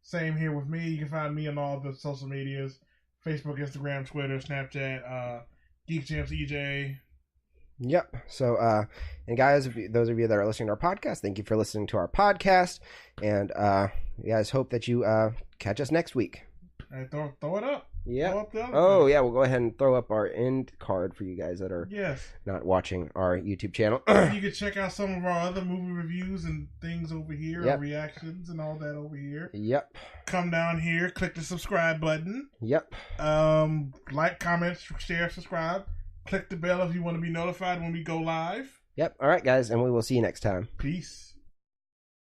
Same here with me. You can find me on all the social medias. Facebook, Instagram, Twitter, Snapchat, Geek Champs EJ. Yep. So, and guys, those of you that are listening to our podcast, thank you for listening to our podcast. And you guys, hope that you catch us next week. Hey, throw it up. Yeah. Throw up the other Oh, thing. yeah. We'll go ahead and throw up our end card for you guys that are not watching our YouTube channel. You can check out some of our other movie reviews and things over here, Yep. our reactions and all that over here. Yep. Come down here, click the subscribe button. Yep. Like, comment, share, subscribe. Click the bell if you want to be notified when we go live. Yep. All right, guys, and we will see you next time. Peace.